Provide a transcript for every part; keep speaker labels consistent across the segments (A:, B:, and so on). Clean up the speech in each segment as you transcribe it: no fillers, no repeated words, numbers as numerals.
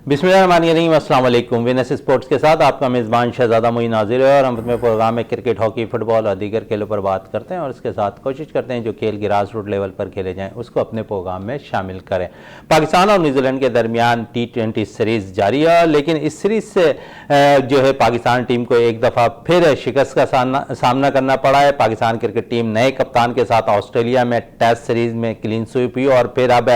A: बिस्मिल्लाहिर्रहमानिर्रहीम, अस्सलाम वालेकुम। विनस स्पोर्ट्स के साथ आपका मेज़बान शहजादा मोइन नाज़िर है और हम अपने प्रोग्राम में क्रिकेट, हॉकी, फुटबॉल और दीगर खेलों पर बात करते हैं और इसके साथ कोशिश करते हैं जो खेल ग्रास रूट लेवल पर खेले जाएं उसको अपने प्रोग्राम में शामिल करें। पाकिस्तान और न्यूजीलैंड के दरमियान T20 सीरीज़ जारी है, लेकिन इस सीरीज़ से जो है पाकिस्तान टीम को एक दफ़ा फिर शिकस्त का सामना करना पड़ा है। पाकिस्तान क्रिकेट टीम नए कप्तान के साथ ऑस्ट्रेलिया में टेस्ट सीरीज़ में क्लीन स्वीप हुई और फिर अब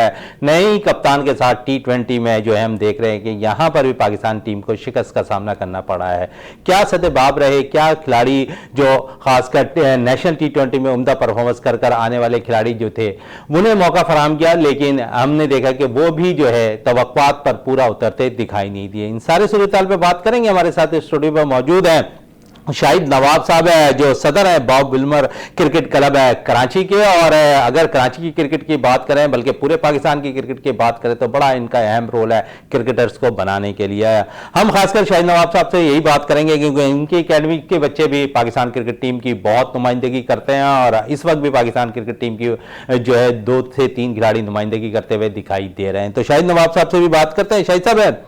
A: नए ही कप्तान के साथ T20 में जो है हम देख रहे हैं कि यहां पर भी पाकिस्तान टीम को शिकस्त का सामना करना पड़ा है। क्या सद्देबाब रहे, क्या खिलाड़ी जो खासकर नेशनल T20 में उम्दा परफॉर्मेंस कर आने वाले खिलाड़ी जो थे उन्हें मौका फराहम किया, लेकिन हमने देखा कि वो भी जो है तवक्कुआत पर पूरा उतरते दिखाई नहीं दिए। इन सारे सूरत-ए-हाल पे बात करेंगे। हमारे साथ स्टूडियो पर मौजूद हैं शाहिद नवाब साहब है जो सदर है बॉब विल्मर क्रिकेट क्लब है कराची के, और अगर कराची की क्रिकेट की बात करें बल्कि पूरे पाकिस्तान की क्रिकेट की बात करें तो बड़ा इनका अहम रोल है क्रिकेटर्स को बनाने के लिए। हम खासकर शाहिद नवाब साहब से यही बात करेंगे क्योंकि इनकी एकेडमी के बच्चे भी पाकिस्तान क्रिकेट टीम की बहुत नुमाइंदगी करते हैं और इस वक्त भी पाकिस्तान क्रिकेट टीम की जो है 2 से 3 खिलाड़ी नुमाइंदगी करते हुए दिखाई दे रहे हैं। तो शाहिद नवाब साहब से भी बात करते हैं। शाहिद साहब,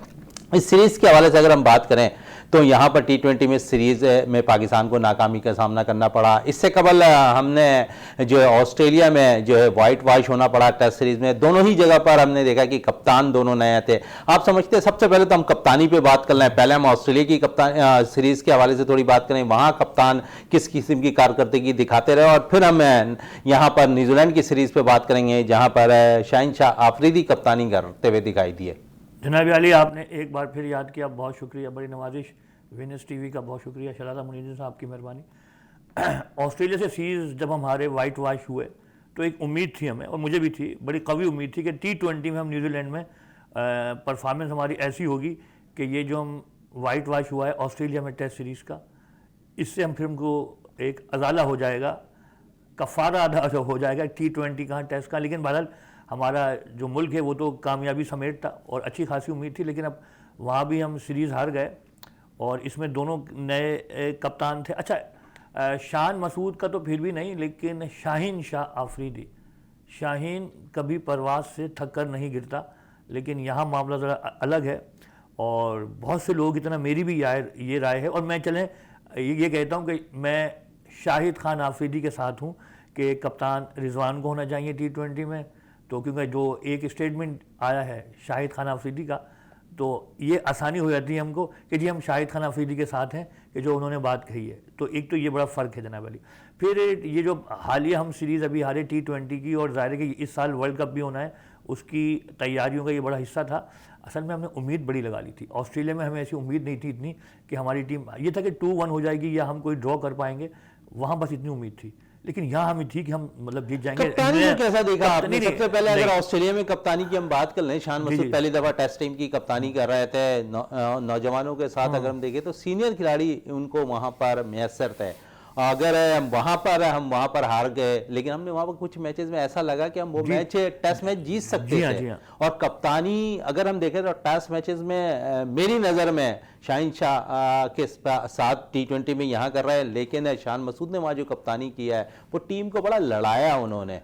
A: इस सीरीज के हवाले से अगर हम बात करें तो यहाँ पर T20 में सीरीज में पाकिस्तान को नाकामी का सामना करना पड़ा। इससे कबल हमने जो है ऑस्ट्रेलिया में जो है वाइट वॉश होना पड़ा टेस्ट सीरीज में। दोनों ही जगह पर हमने देखा कि कप्तान दोनों नए थे। आप समझते हैं, सबसे पहले तो हम कप्तानी पे बात कर लें। पहले हम ऑस्ट्रेलिया की कप्तान सीरीज के हवाले से थोड़ी बात करें, वहाँ कप्तान किस किस्म की कारकर्दगी दिखाते रहे, और फिर हम यहाँ पर न्यूजीलैंड की सीरीज पर बात करेंगे जहाँ पर शाहिनशाह आफरीदी कप्तानी करते हुए दिखाई दिए।
B: जनाब अली, आपने एक बार फिर याद किया, बहुत शुक्रिया, बड़ी नवाजिश। विनस टीवी का बहुत शुक्रिया, शहजादा मुनीर साहब की मेहरबानी। ऑस्ट्रेलिया से सीरीज़ जब हमारे वाइट वॉश हुए तो एक उम्मीद थी हमें, और मुझे भी थी, बड़ी कवी उम्मीद थी कि T20 में हम न्यूजीलैंड में परफॉर्मेंस हमारी ऐसी होगी कि ये जो हम वाइट वॉश हुआ है ऑस्ट्रेलिया में टेस्ट सीरीज़ का, इससे हम फिर हमको एक अजाला हो जाएगा, कफ़ारा अदा हो जाएगा T20 का, टेस्ट का। लेकिन बहरहाल हमारा जो मुल्क है वो तो कामयाबी समेत था और अच्छी खासी उम्मीद थी, लेकिन अब वहाँ भी हम सीरीज़ हार गए और इसमें दोनों नए कप्तान थे। अच्छा, शान मसूद का तो फिर भी नहीं, लेकिन शाहीन शाह आफरीदी, शाहीन कभी परवाज़ से थक कर नहीं गिरता, लेकिन यहाँ मामला ज़रा अलग है और बहुत से लोग, इतना मेरी भी ये राय है, और मैं चलें ये कहता हूँ कि मैं शाहिद खान आफरीदी के साथ हूँ कि कप्तान रिजवान को होना चाहिए T20 में। तो क्योंकि जो एक स्टेटमेंट आया है शाहिद खान आफरीदी का, तो ये आसानी हो जाती है हमको कि जी हम शाहिद खान आफरीदी के साथ हैं कि जो उन्होंने बात कही है। तो एक तो ये बड़ा फ़र्क है जनाब अली। फिर ये जो हालिया हम सीरीज़ अभी हारे T20 की, और ज़ाहिर है कि इस साल वर्ल्ड कप भी होना है, उसकी तैयारियों का ये बड़ा हिस्सा था। असल में हमने उम्मीद बड़ी लगा ली थी। ऑस्ट्रेलिया में हमें ऐसी उम्मीद नहीं थी इतनी कि हमारी टीम, ये था कि 2-1 हो जाएगी या हम कोई ड्रॉ कर पाएंगे, वहाँ बस इतनी उम्मीद थी। लेकिन यहाँ हमें थी कि हम मतलब जीत जाएंगे।
A: कप्तानी को कैसा देखा आपने? सबसे पहले अगर ऑस्ट्रेलिया में कप्तानी की हम बात कर लें, शान मसूद पहली दफा टेस्ट टीम की कप्तानी कर रहे थे नौजवानों के साथ। अगर हम देखें तो सीनियर खिलाड़ी उनको वहां पर मैसर थे। अगर हम वहां पर हार गए, लेकिन हमने वहां पर कुछ मैचेस में ऐसा लगा कि हम वो मैच टेस्ट मैच जीत सकते थे। और कप्तानी अगर हम देखें तो टेस्ट मैचेस में मेरी नज़र में शाहीन शाह के साथ T20 में यहाँ कर रहे हैं, लेकिन शान मसूद ने वहाँ जो कप्तानी किया है वो टीम को बड़ा लड़ाया उन्होंने।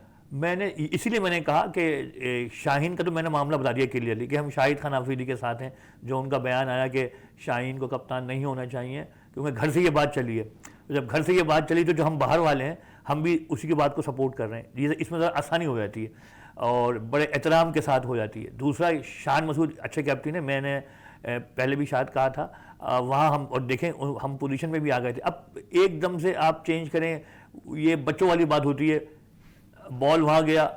B: इसीलिए मैंने कहा कि शाहीन का तो मैंने मामला बता दिया क्लियरली कि हम शाहिद खान आफरीदी के साथ हैं। जो उनका बयान आया कि शाहीन को कप्तान नहीं होना चाहिए, क्योंकि घर से ये बात चली है। जब घर से ये बात चली तो जो हम बाहर वाले हैं हम भी उसी की बात को सपोर्ट कर रहे हैं। इसमें ज़रा आसानी हो जाती है और बड़े एहतराम के साथ हो जाती है। दूसरा, शान मसूद अच्छे कैप्टन है, मैंने पहले भी शायद कहा था। वहाँ हम और देखें हम पोजीशन में भी आ गए थे। अब एकदम से आप चेंज करें, ये बच्चों वाली बात होती है। बॉल वहाँ गया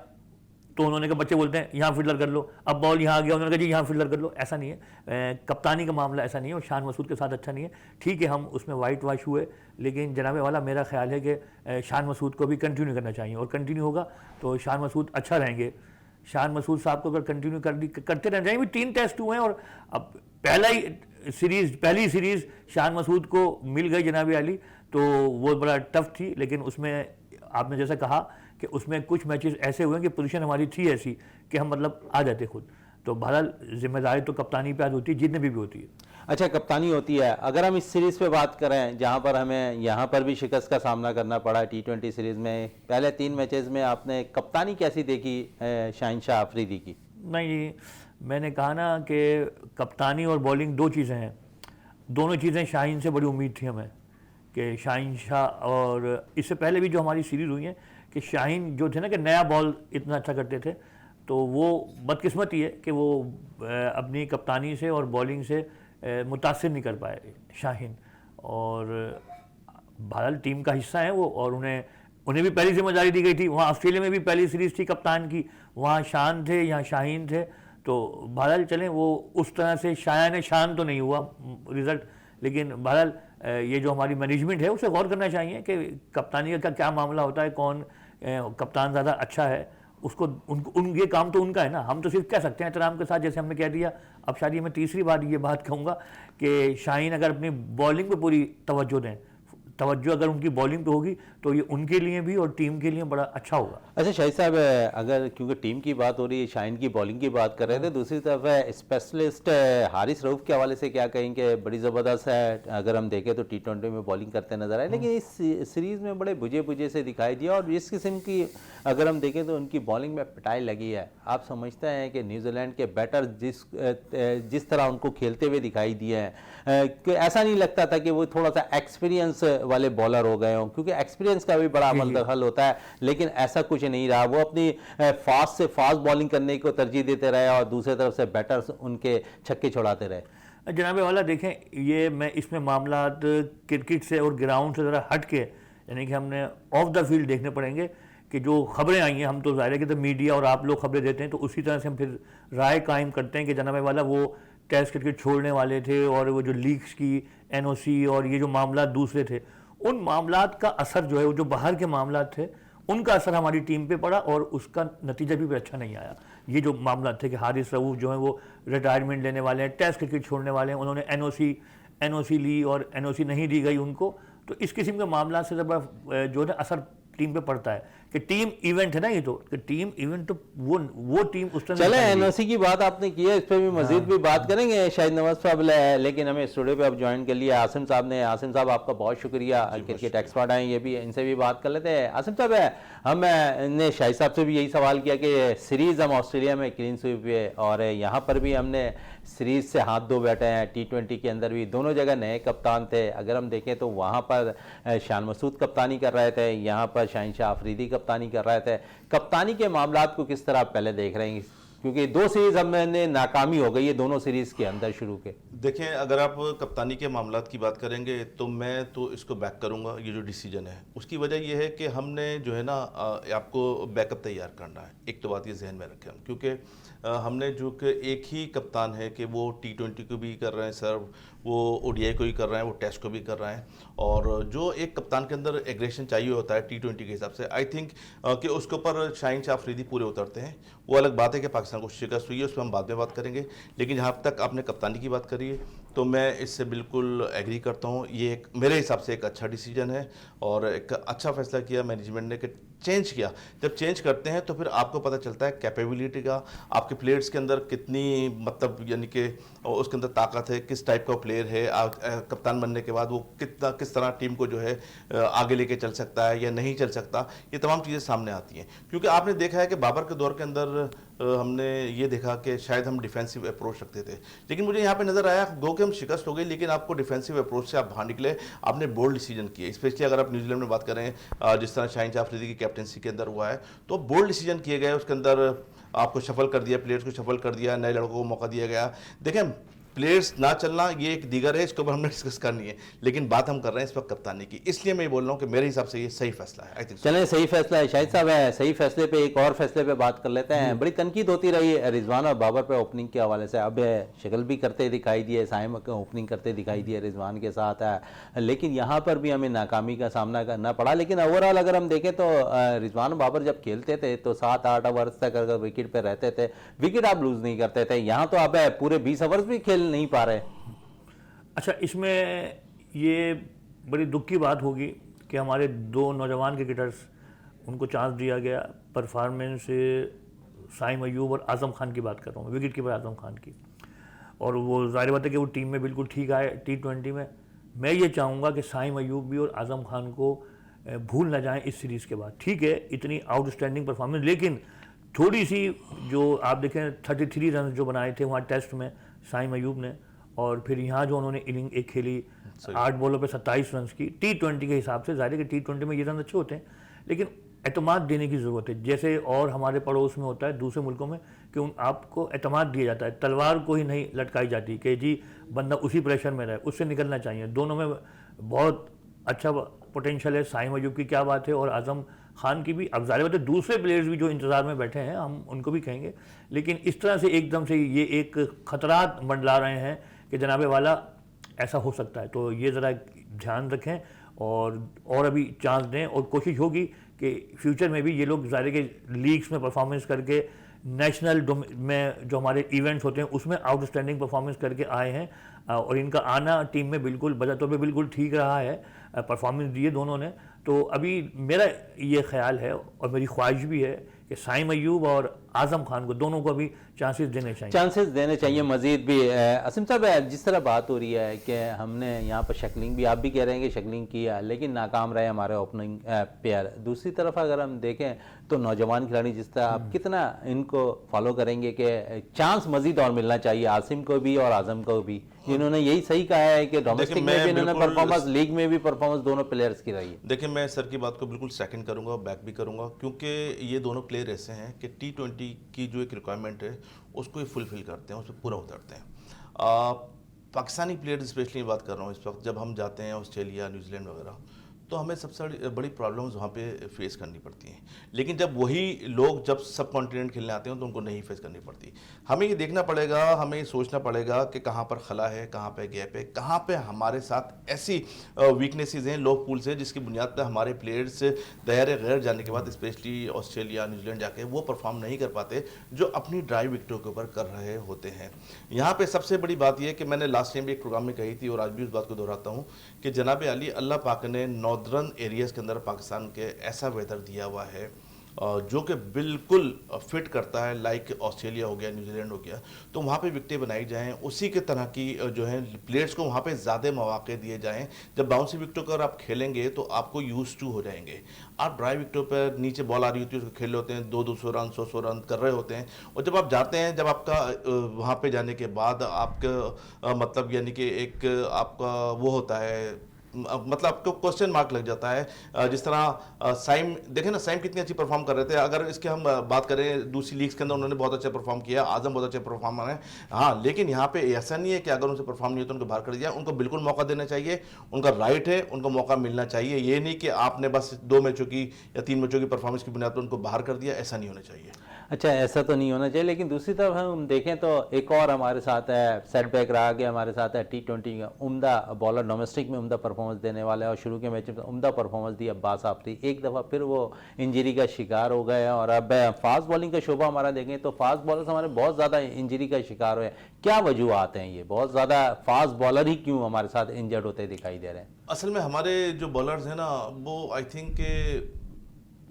B: तो उन्होंने कहा, बच्चे बोलते हैं यहाँ फील्डर कर लो, अब बॉल यहाँ आ गया, उन्होंने कहा जी यहाँ फील्डर कर लो। ऐसा नहीं है, कप्तानी का मामला ऐसा नहीं है, और शान मसूद के साथ अच्छा नहीं है। ठीक है, हम उसमें वाइट वॉश हुए, लेकिन जनाब वाला मेरा ख्याल है कि शान मसूद को भी कंटिन्यू करना चाहिए, और कंटिन्यू होगा तो शान मसूद अच्छा रहेंगे। शान मसूद साहब को अगर कंटिन्यू करते रहना चाहिए। 3 टेस्ट हुए हैं और अब पहली सीरीज़ शान मसूद को मिल गई जनाब अली, तो वो बड़ा टफ थी। लेकिन उसमें आपने जैसा कहा कि उसमें कुछ मैचेस ऐसे हुए कि पोजीशन हमारी थी ऐसी कि हम मतलब आ जाते खुद। तो बहरहाल जिम्मेदारी तो कप्तानी पे आज होती है, जितने भी होती है।
A: अच्छा, कप्तानी होती है। अगर हम इस सीरीज़ पे बात करें जहां पर हमें यहाँ पर भी शिकस्त का सामना करना पड़ा T20 सीरीज़ में, पहले 3 मैचेस में आपने कप्तानी कैसी देखी शाहीन शाह आफरीदी की?
B: नहीं, मैंने कहा ना कि कप्तानी और बॉलिंग दो चीज़ें हैं, दोनों चीज़ें शाहीन से बड़ी उम्मीद थी हमें कि शाहीन शाह, और इससे पहले भी जो हमारी सीरीज़ हुई है कि शाहीन जो थे ना कि नया बॉल इतना अच्छा करते थे, तो वो बदकिस्मती है कि वो अपनी कप्तानी से और बॉलिंग से मुतासिर नहीं कर पाए शाहीन। और बहरहाल टीम का हिस्सा है वो, और उन्हें भी पहली जिम्मेदारी दी गई थी। वहाँ ऑस्ट्रेलिया में भी पहली सीरीज़ थी कप्तान की, वहाँ शान थे, यहाँ शाहीन थे। तो बहरहाल चलें, वो उस तरह से शायान शान तो नहीं हुआ रिज़ल्ट, लेकिन बहरहाल ये जो हमारी मैनेजमेंट है उसे गौर करना चाहिए कि कप्तानी का क्या मामला होता है, कौन कप्तान ज़्यादा अच्छा है, उसको ये काम तो उनका है ना। हम तो सिर्फ कह सकते हैं एहतराम के साथ, जैसे हमने कह दिया। अब शायद ये मैं तीसरी बार ये बात कहूँगा कि शाहीन अगर अपनी बॉलिंग पे पूरी तवज्जो दें, तवज्जो अगर उनकी बॉलिंग पे होगी तो ये उनके लिए भी और टीम के लिए बड़ा अच्छा होगा।
A: अच्छा शाहिद साहब, अगर क्योंकि टीम की बात हो रही है, शाहीन की बॉलिंग की बात कर रहे थे, दूसरी तरफ स्पेशलिस्ट हारिस रऊफ के हवाले से क्या कहेंगे? बड़ी ज़बरदस्त है, अगर हम देखें तो T20 में बॉलिंग करते नजर आए, लेकिन इस सीरीज़ में बड़े बुझे बुझे से दिखाई दिया। और इस किस्म की अगर हम देखें तो उनकी बॉलिंग में पिटाई लगी है। आप समझते हैं कि न्यूजीलैंड के बैटर जिस तरह उनको खेलते हुए दिखाई दिए हैं, कि ऐसा नहीं लगता था कि वो थोड़ा सा एक्सपीरियंस वाले बॉलर हो गए हों? क्योंकि एक्सपीरियंस का भी बड़ा अमल दखल होता है, लेकिन ऐसा कुछ नहीं रहा। वो अपनी फास्ट से फास्ट बॉलिंग करने को तरजीह देते रहे और दूसरी तरफ से बैटर्स उनके छक्के छुड़ाते रहे।
B: जनाब वाला देखें, ये मैं इसमें मामला क्रिकेट से और ग्राउंड से ज़रा हट के, यानी कि हमने ऑफ द फील्ड देखने पड़ेंगे कि जो खबरें आई हैं, हम तो ज़ाहिर है कि तो मीडिया और आप लोग खबरें देते हैं, तो उसी तरह से हम फिर राय कायम करते हैं कि जनाब वाला वो टेस्ट क्रिकेट छोड़ने वाले थे, और वो जो लीग्स की NOC और ये जो मामला दूसरे थे, उन मामलात का असर जो है, वो जो बाहर के मामला थे उनका असर हमारी टीम पे पड़ा, और उसका नतीजा भी अच्छा नहीं आया। ये जो मामला थे कि हारिस रऊफ जो है वो रिटायरमेंट लेने वाले हैं, टेस्ट क्रिकेट छोड़ने वाले हैं, उन्होंने NOC ली और NOC नहीं दी गई उनको, तो इस किस्म के मामला से जब जो है असर टीम पे पड़ता है कि टीम इवेंट है ना, ये तो कि टीम इवेंट, तो वो टीम उस तरह।
A: चले, NOC की बात आपने की है, इस पर भी मजीद भी बात करेंगे शायद नवाज साहब, लेकिन हमें स्टूडियो पे अब ज्वाइन कर लिया आसिम साहब ने। आसिम साहब, आपका बहुत शुक्रिया, क्रिकेट एक्सपर्ट हैं ये भी, इनसे भी बात कर लेते हैं। आसिम साहब, हमने शाहिद साहब से भी यही सवाल किया कि सीरीज़ हम ऑस्ट्रेलिया में क्लीन स्वीप हुए, और यहाँ पर भी हमने सीरीज़ से हाथ धो बैठे हैं। T20 के अंदर भी दोनों जगह नए कप्तान थे। अगर हम देखें तो वहाँ पर शान मसूद कप्तानी कर रहे थे, यहाँ पर शाहीन शाह अफरीदी कप्तानी कर रहे थे। कप्तानी के मामलात को किस तरह आप पहले देख रहे हैं, क्योंकि 2 सीरीज़ हमने नाकामी हो गई है दोनों सीरीज़ के अंदर शुरू के?
C: देखें, अगर आप कप्तानी के मामलात की बात करेंगे तो मैं तो इसको बैक करूंगा। ये जो डिसीजन है उसकी वजह ये है कि हमने जो है ना आपको बैकअप तैयार करना है। एक तो बात ये जहन में रखें हम, क्योंकि हमने जो कि एक ही कप्तान है कि वो T20 को भी कर रहे हैं सर्व, वो ODI को भी कर रहे हैं, वो टेस्ट को भी कर रहे हैं, और जो एक कप्तान के अंदर एग्रेशन चाहिए होता है T20 के हिसाब से, आई थिंक कि उसके ऊपर शाहीन शाह अफरीदी पूरे उतरते हैं। वो अलग बात है कि पाकिस्तान को शिकस्त हुई है, उस पर हम बाद में बात करेंगे, लेकिन जहाँ तक आपने कप्तानी की बात करी है तो मैं इससे बिल्कुल एग्री करता हूँ। ये एक मेरे हिसाब से एक अच्छा डिसीजन है और एक अच्छा फैसला किया मैनेजमेंट ने कि चेंज किया। जब चेंज करते हैं तो फिर आपको पता चलता है कैपेबिलिटी का, आपके प्लेयर्स के अंदर कितनी मतलब यानी कि उसके अंदर ताकत है, किस टाइप का प्लेयर है, कप्तान बनने के बाद वो किस तरह टीम को जो है आगे लेके चल सकता है या नहीं चल सकता, ये तमाम चीज़ें सामने आती हैं। क्योंकि आपने देखा है कि बाबर के दौर के अंदर हमने ये देखा कि शायद हम डिफेंसिव अप्रोच रखते थे, लेकिन मुझे यहाँ पे नज़र आया गो कि हम शिकस्त हो गई, लेकिन आपको डिफेंसिव अप्रोच से आप बाहर निकले, आपने बोल्ड डिसीजन किए। स्पेशली अगर आप न्यूजीलैंड में बात करें, जिस तरह शाहीन शाह अफरीदी की कैप्टनसी के अंदर हुआ है, तो बोल्ड डिसीजन किए गए। उसके अंदर आपको शफल कर दिया, प्लेयर्स को शफल कर दिया, नए लड़कों को मौका दिया गया। देखें, प्लेयर्स ना चलना ये एक दीगर है, इसके ऊपर हमने डिस्कस करनी है, लेकिन बात हम कर रहे हैं इस वक्त कप्तानी की, इसलिए मैं बोल रहा हूँ कि मेरे हिसाब से ये सही फैसला है। आई थिंक
A: चलें, सही फैसला है शाहिद साहब, है सही फैसले पे एक और फैसले पे बात कर लेते हैं। बड़ी तनकीद होती रही रिजवान और बाबर पे ओपनिंग के हवाले से, अब शक्ल भी करते दिखाई दिए, साइम ओपनिंग करते दिखाई दिए रिजवान के साथ है, लेकिन यहाँ पर भी हमें नाकामी का सामना करना पड़ा। लेकिन ओवरऑल अगर हम देखें तो रिजवान बाबर जब खेलते थे तो 7-8 ओवर्स तक अगर विकेट पर रहते थे, विकेट आप लूज नहीं करते थे। यहाँ तो आप पूरे 20 ओवर्स भी खेल नहीं पा रहे।
B: अच्छा, इसमें ये बड़ी दुख की बात होगी कि हमारे 2 नौजवान क्रिकेटर्स, उनको चांस दिया गया परफॉर्मेंस से, साइम अयूब और आज़म खान की बात कर रहा हूँ, विकेट कीपर आज़म खान की, और वो जाहिर बात है कि वो टीम में बिल्कुल ठीक आए T20 में। मैं ये चाहूँगा कि साइम अयूब भी और आज़म खान को भूल ना जाएं इस सीरीज़ के बाद। ठीक है, इतनी आउटस्टैंडिंग परफॉर्मेंस, लेकिन थोड़ी सी जो आप देखें 33 रन जो बनाए थे वहाँ टेस्ट में साइम अयूब ने, और फिर यहाँ जो उन्होंने इनिंग एक खेली 8 बॉलों पे 27 रन की T20 के हिसाब से, जाहिर है कि T20 में ये रन अच्छे होते हैं, लेकिन एतमाद देने की ज़रूरत है, जैसे और हमारे पड़ोस में होता है दूसरे मुल्कों में कि उन आपको एतमाद दिया जाता है, तलवार को ही नहीं लटकाई जाती कि जी बंदा उसी प्रेशर में रहे, उससे निकलना चाहिए। दोनों में बहुत अच्छा पोटेंशियल है, साइम अयूब की क्या बात है और आज़म खान की भी। अब ज़ाहिर बात है दूसरे प्लेयर्स भी जो इंतज़ार में बैठे हैं हम उनको भी कहेंगे, लेकिन इस तरह से एकदम से ये एक खतरात मंडला रहे हैं कि जनाबे वाला ऐसा हो सकता है, तो ये ज़रा ध्यान रखें और अभी चांस दें, और कोशिश होगी कि फ्यूचर में भी ये लोग ज़ाहिर के लीग्स में परफॉर्मेंस करके, नेशनल में जो हमारे इवेंट्स होते हैं उसमें आउटस्टैंडिंग परफॉर्मेंस करके आए हैं, और इनका आना टीम में बिल्कुल बजा तौर पे बिल्कुल ठीक रहा है, परफॉर्मेंस दिए दोनों ने। तो अभी मेरा ये ख्याल है और मेरी ख्वाहिश भी है कि साइम अयूब और आज़म खान को, दोनों को अभी चांसेस देने चाहिए मज़ीद भी।
A: असीम साहब, जिस तरह बात हो रही है कि हमने यहाँ पर शक्लिंग भी, आप भी कह रहे हैं कि शक्लिंग किया लेकिन नाकाम रहे हमारे ओपनिंग प्लेयर, दूसरी तरफ अगर हम देखें तो नौजवान खिलाड़ी जिस तरह आप कितना इनको फॉलो करेंगे कि चांस मज़ीद और मिलना चाहिए आसिम को भी और आज़म को भी, इन्होंने यही सही कहा है कि डोमेस्टिक में भी इन्होंने परफॉर्मेंस, लीग में भी परफॉर्मेंस दोनों प्लेयर्स की रही है।
C: देखिए, मैं सर की बात को बिल्कुल सेकंड करूंगा, बैक भी करूंगा, क्योंकि ये दोनों प्लेयर ऐसे हैं कि T20 की जो एक रिक्वायरमेंट है उसको ये फुलफिल करते हैं, उस पर पूरा उतरते हैं। पाकिस्तानी प्लेयर्स स्पेशली बात कर रहा हूँ इस वक्त, जब हम जाते हैं ऑस्ट्रेलिया, न्यूजीलैंड वगैरह, तो हमें सबसे बड़ी प्रॉब्लम्स वहाँ पे फेस करनी पड़ती हैं, लेकिन जब वही लोग जब सब कॉन्टिनेंट खेलने आते हैं तो उनको नहीं फेस करनी पड़ती। हमें ये देखना पड़ेगा, हमें ये सोचना पड़ेगा कि कहाँ पर खला है, कहाँ पे गैप है, कहाँ पे हमारे साथ ऐसी वीकनेसेस हैं, लो पूल्स हैं, जिसकी बुनियाद पर हमारे प्लेयर्स दायरे गैर जाने के बाद स्पेशली ऑस्ट्रेलिया, न्यूजीलैंड जाके वो परफॉर्म नहीं कर पाते जो अपनी ड्राइव विकेटों के ऊपर कर रहे होते हैं। यहाँ पर सबसे बड़ी बात यह कि मैंने लास्ट टाइम भी एक प्रोग्राम में कही थी और आज भी उस बात को दोहराता हूँ कि जनाब अली, अल्लाह पाक ने नॉर्दर्न एरियाज़ के अंदर पाकिस्तान के ऐसा वेदर दिया हुआ है जो कि बिल्कुल फिट करता है, लाइक ऑस्ट्रेलिया हो गया, न्यूजीलैंड हो गया, तो वहाँ पे विकेटें बनाई जाएं, उसी के तरह की जो है प्लेयर्स को वहाँ पे ज़्यादा मौके दिए जाएं। जब बाउंसी विकेटों पर आप खेलेंगे तो आपको यूज टू हो जाएंगे। आप ड्राई विकेटों पर नीचे बॉल आ रही होती है, उसको खेल होते हैं, 200 रन 100 रन कर रहे होते हैं, और जब आप जाते हैं, जब आपका वहाँ पर जाने के बाद आपका मतलब यानी कि एक आपका वो होता है, मतलब आपको क्वेश्चन मार्क लग जाता है। जिस तरह साइम देखें ना, साइम कितनी अच्छी परफॉर्म कर रहे थे, अगर इसके हम बात करें दूसरी लीग्स के अंदर उन्होंने बहुत अच्छा परफॉर्म किया, आजम बहुत अच्छे परफॉर्मर हैं, हाँ, लेकिन यहाँ पे ऐसा नहीं है कि अगर उनसे परफॉर्म नहीं होता उनको बाहर कर दिया, उनको बिल्कुल मौका देना चाहिए, उनका राइट है, उनको मौका मिलना चाहिए। ये नहीं कि आपने बस 2 मैचों की या 3 मैचों की परफॉर्मेंस की बुनियाद पर उनको बाहर कर दिया, ऐसा नहीं होना चाहिए।
A: अच्छा, ऐसा तो नहीं होना चाहिए, लेकिन दूसरी तरफ हम देखें तो एक और हमारे साथ है सेटबैक रहा कि हमारे साथ है T20 का उम्दा बॉलर, डोमेस्टिक में उम्दा परफॉर्मेंस देने वाला है और शुरू के मैच में उम्दा परफॉर्मेंस दी अब्बास आफरीदी, एक दफ़ा फिर वो इंजरी का शिकार हो गए। और अब फास्ट बॉलिंग का शोबा हमारा देखें तो फास्ट बॉलर्स हमारे बहुत ज़्यादा इंजरी का शिकार हुए। क्या वजूहत हैं, ये बहुत ज़्यादा फास्ट बॉलर ही क्यों हमारे साथ इंजर्ड होते दिखाई दे रहे हैं?
C: असल में हमारे जो बॉलर्स हैं ना, वो आई थिंक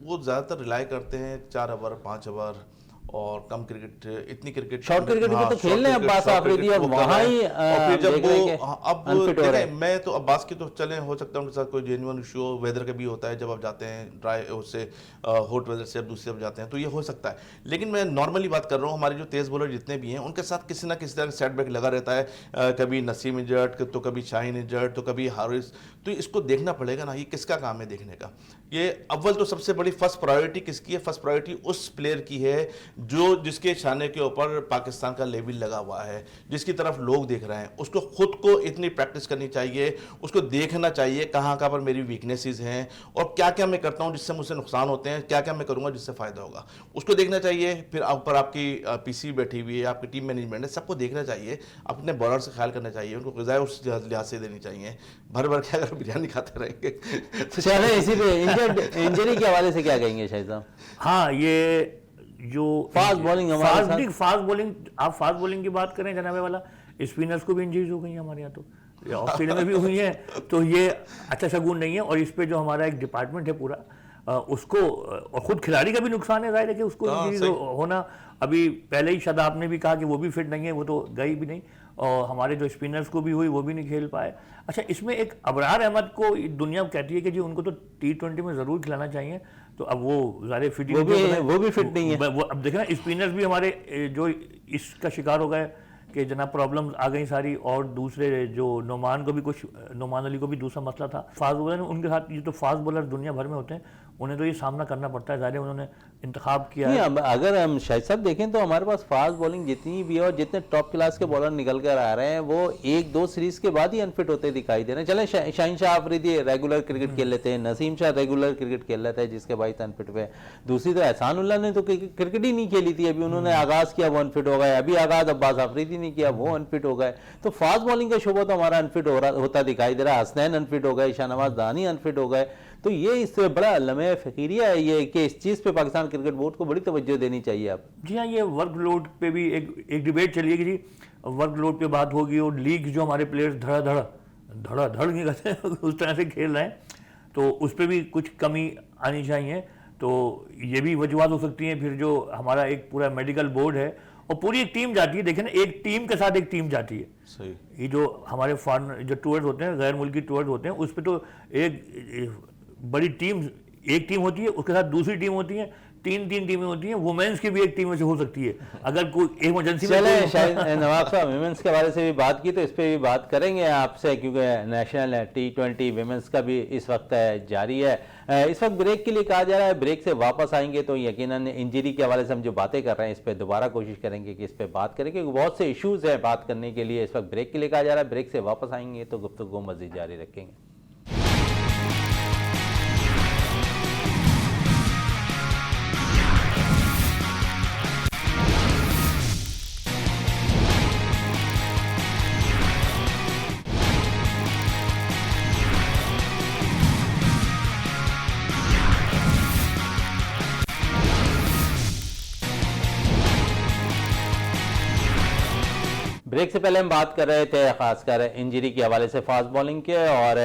C: वो ज़्यादातर रिलाई करते हैं 4 ओवर 5 ओवर और कम क्रिकेट, इतनी क्रिकेट,
A: शॉर्ट क्रिकेट में तो खेल रहे हैं अब्बास आफरीदी, अब वहाँ ही
C: फिर जब वो अब
A: देखें,
C: मैं तो अब्बास की तो चले, हो सकता है उनके साथ कोई जेन्युइन इशू हो, वेदर का भी होता है, जब आप जाते हैं ड्राई उससे हॉट वेदर से अब दूसरी तरफ जाते हैं तो ये हो सकता है, लेकिन मैं नॉर्मली बात कर रहा हूँ, हमारे जो तेज़ बॉलर जितने भी हैं उनके साथ किसी ना किसी तरह सेटबैक लगा रहता है, कभी नसीम इंजर्ड तो कभी शाहीन इंजर्ड तो कभी हारिस, तो इसको देखना पड़ेगा ना, ये किसका काम है देखने का। ये अव्वल तो सबसे बड़ी फर्स्ट प्रायोरिटी किसकी है? फर्स्ट प्रायोरिटी उस प्लेयर की है जो जिसके शाने के ऊपर पाकिस्तान का लेवल लगा हुआ है, जिसकी तरफ लोग देख रहे हैं, उसको खुद को इतनी प्रैक्टिस करनी चाहिए, उसको देखना चाहिए कहाँ कहाँ पर मेरी वीकनेसेस हैं और क्या क्या मैं करता हूँ जिससे मुझसे नुकसान होते हैं, क्या क्या मैं करूँगा जिससे फ़ायदा होगा, उसको देखना चाहिए। फिर ऊपर आपकी पीसी बैठी हुई है, आपकी टीम मैनेजमेंट है, सबको देखना चाहिए, अपने बॉलर से ख्याल करना चाहिए, उनको ग़िज़ा उस लिहाज से देनी चाहिए। भर भर के अगर बिरयानी खाते रहेंगे
A: तो चले इसी पे इंजरी के हवाले से क्या कहेंगे शाहिद साहब?
B: हाँ, ये जो
A: फास्ट बॉलिंग
B: फास्ट बॉलिंग, आप फास्ट बॉलिंग की बात करें जनाबे वाला, स्पिनर्स को भी इंजरीज हो गई है हमारे यहाँ, तो ऑस्ट्रेलिया में भी हुई है, तो ये अच्छा शगुन नहीं है। और इस पे जो हमारा एक डिपार्टमेंट है पूरा, उसको और खुद खिलाड़ी का भी नुकसान है, जाहिर है कि उसको इंजरीज होना। अभी पहले ही शादाब ने भी कहा कि वो भी फिट नहीं है, वो तो गई भी नहीं, और हमारे जो स्पिनर्स को भी हुई वो भी नहीं खेल पाए। अच्छा, इसमें एक अबरार अहमद को दुनिया कहती है कि जी उनको तो T20 में ज़रूर खिलाना चाहिए, तो अब वो ज़्यादा फिट
A: वो भी फिट नहीं है।
B: वो अब देखें ना, स्पिनर्स भी हमारे जो इसका शिकार हो गए कि जनाब प्रॉब्लम्स आ गई सारी, और दूसरे जो नोमान अली को भी दूसरा मसला था फास्ट बॉलर, उनके साथ ये तो फास्ट बॉलर दुनिया भर में होते हैं, उन्हें तो ये सामना करना पड़ता है, ज़्यादा उन्होंने इंतखाब किया है।
A: अब अगर हम शाहिद साहब देखें तो हमारे पास फास्ट बॉलिंग जितनी भी है और जितने टॉप क्लास के बॉलर निकल कर आ रहे हैं वो 1-2 सीरीज के बाद ही अनफिट होते दिखाई दे रहे हैं। चले शाहीन शाह अफरीदी रेगुलर क्रिकेट खेल लेते हैं, नसीम शाह रेगुलर क्रिकेट खेल लेता है जिसके बाद अनफिट हुए। दूसरी तो एहसान उल्लाह ने तो क्रिकेट ही नहीं खेली थी, अभी उन्होंने आगाज किया वो अनफिट हो गए, अभी आगाज अब्बास अफरीदी ने किया वो अनफिट हो गए। तो फास्ट बॉलिंग का शोबा तो हमारा अनफिट होता दिखाई दे रहा है। हसनैन अनफिट हो गए, शाहनवाज दानी अनफिट हो गए। तो ये इससे बड़ा लम्हे फ़कीरिया है ये कि इस चीज़ पे पाकिस्तान क्रिकेट बोर्ड को बड़ी तवज्जो देनी चाहिए। अब
B: जी हाँ, ये वर्कलोड पे भी एक डिबेट चली है कि जी वर्कलोड पे बात होगी और लीग जो हमारे प्लेयर्स धड़ा नहीं करते उस तरह से खेल रहे हैं, तो उस पर भी कुछ कमी आनी चाहिए। तो ये भी वजूहत हो सकती हैं। फिर जो हमारा एक पूरा मेडिकल बोर्ड है और पूरी एक टीम जाती है, देखें ना, एक टीम के साथ एक टीम जाती है।
C: सही।
B: ये जो हमारे फॉरेन जो टूर्स होते हैं, गैर मुल्की टूर्स होते हैं, उस पर तो एक बड़ी टीम, एक टीम होती है, उसके साथ दूसरी टीम होती है, तीन टीमें होती हैं। वुमेन्स की भी एक टीम में से हो सकती है अगर कोई इमरजेंसी में।
A: चले शायद नवाब साहब वुमेन्स के बारे से भी बात की तो इस पर भी बात करेंगे आपसे, क्योंकि नेशनल T20 वुमेन्स का भी इस वक्त जारी है। इस वक्त ब्रेक के लिए कहा जा रहा है, ब्रेक से वापस आएंगे तो यकीनन इंजरी के हवाले से हम जो बातें कर रहे हैं इस पर दोबारा कोशिश करेंगे कि इस पर बात करें, क्योंकि बहुत से इश्यूज हैं बात करने के लिए। इस वक्त ब्रेक के लिए कहा जा रहा है, ब्रेक से वापस आएंगे तो गुफ्तगू मज़ीद जारी रखेंगे। ब्रेक से पहले हम बात कर रहे थे खासकर इंजरी के हवाले से फास्ट बॉलिंग के, और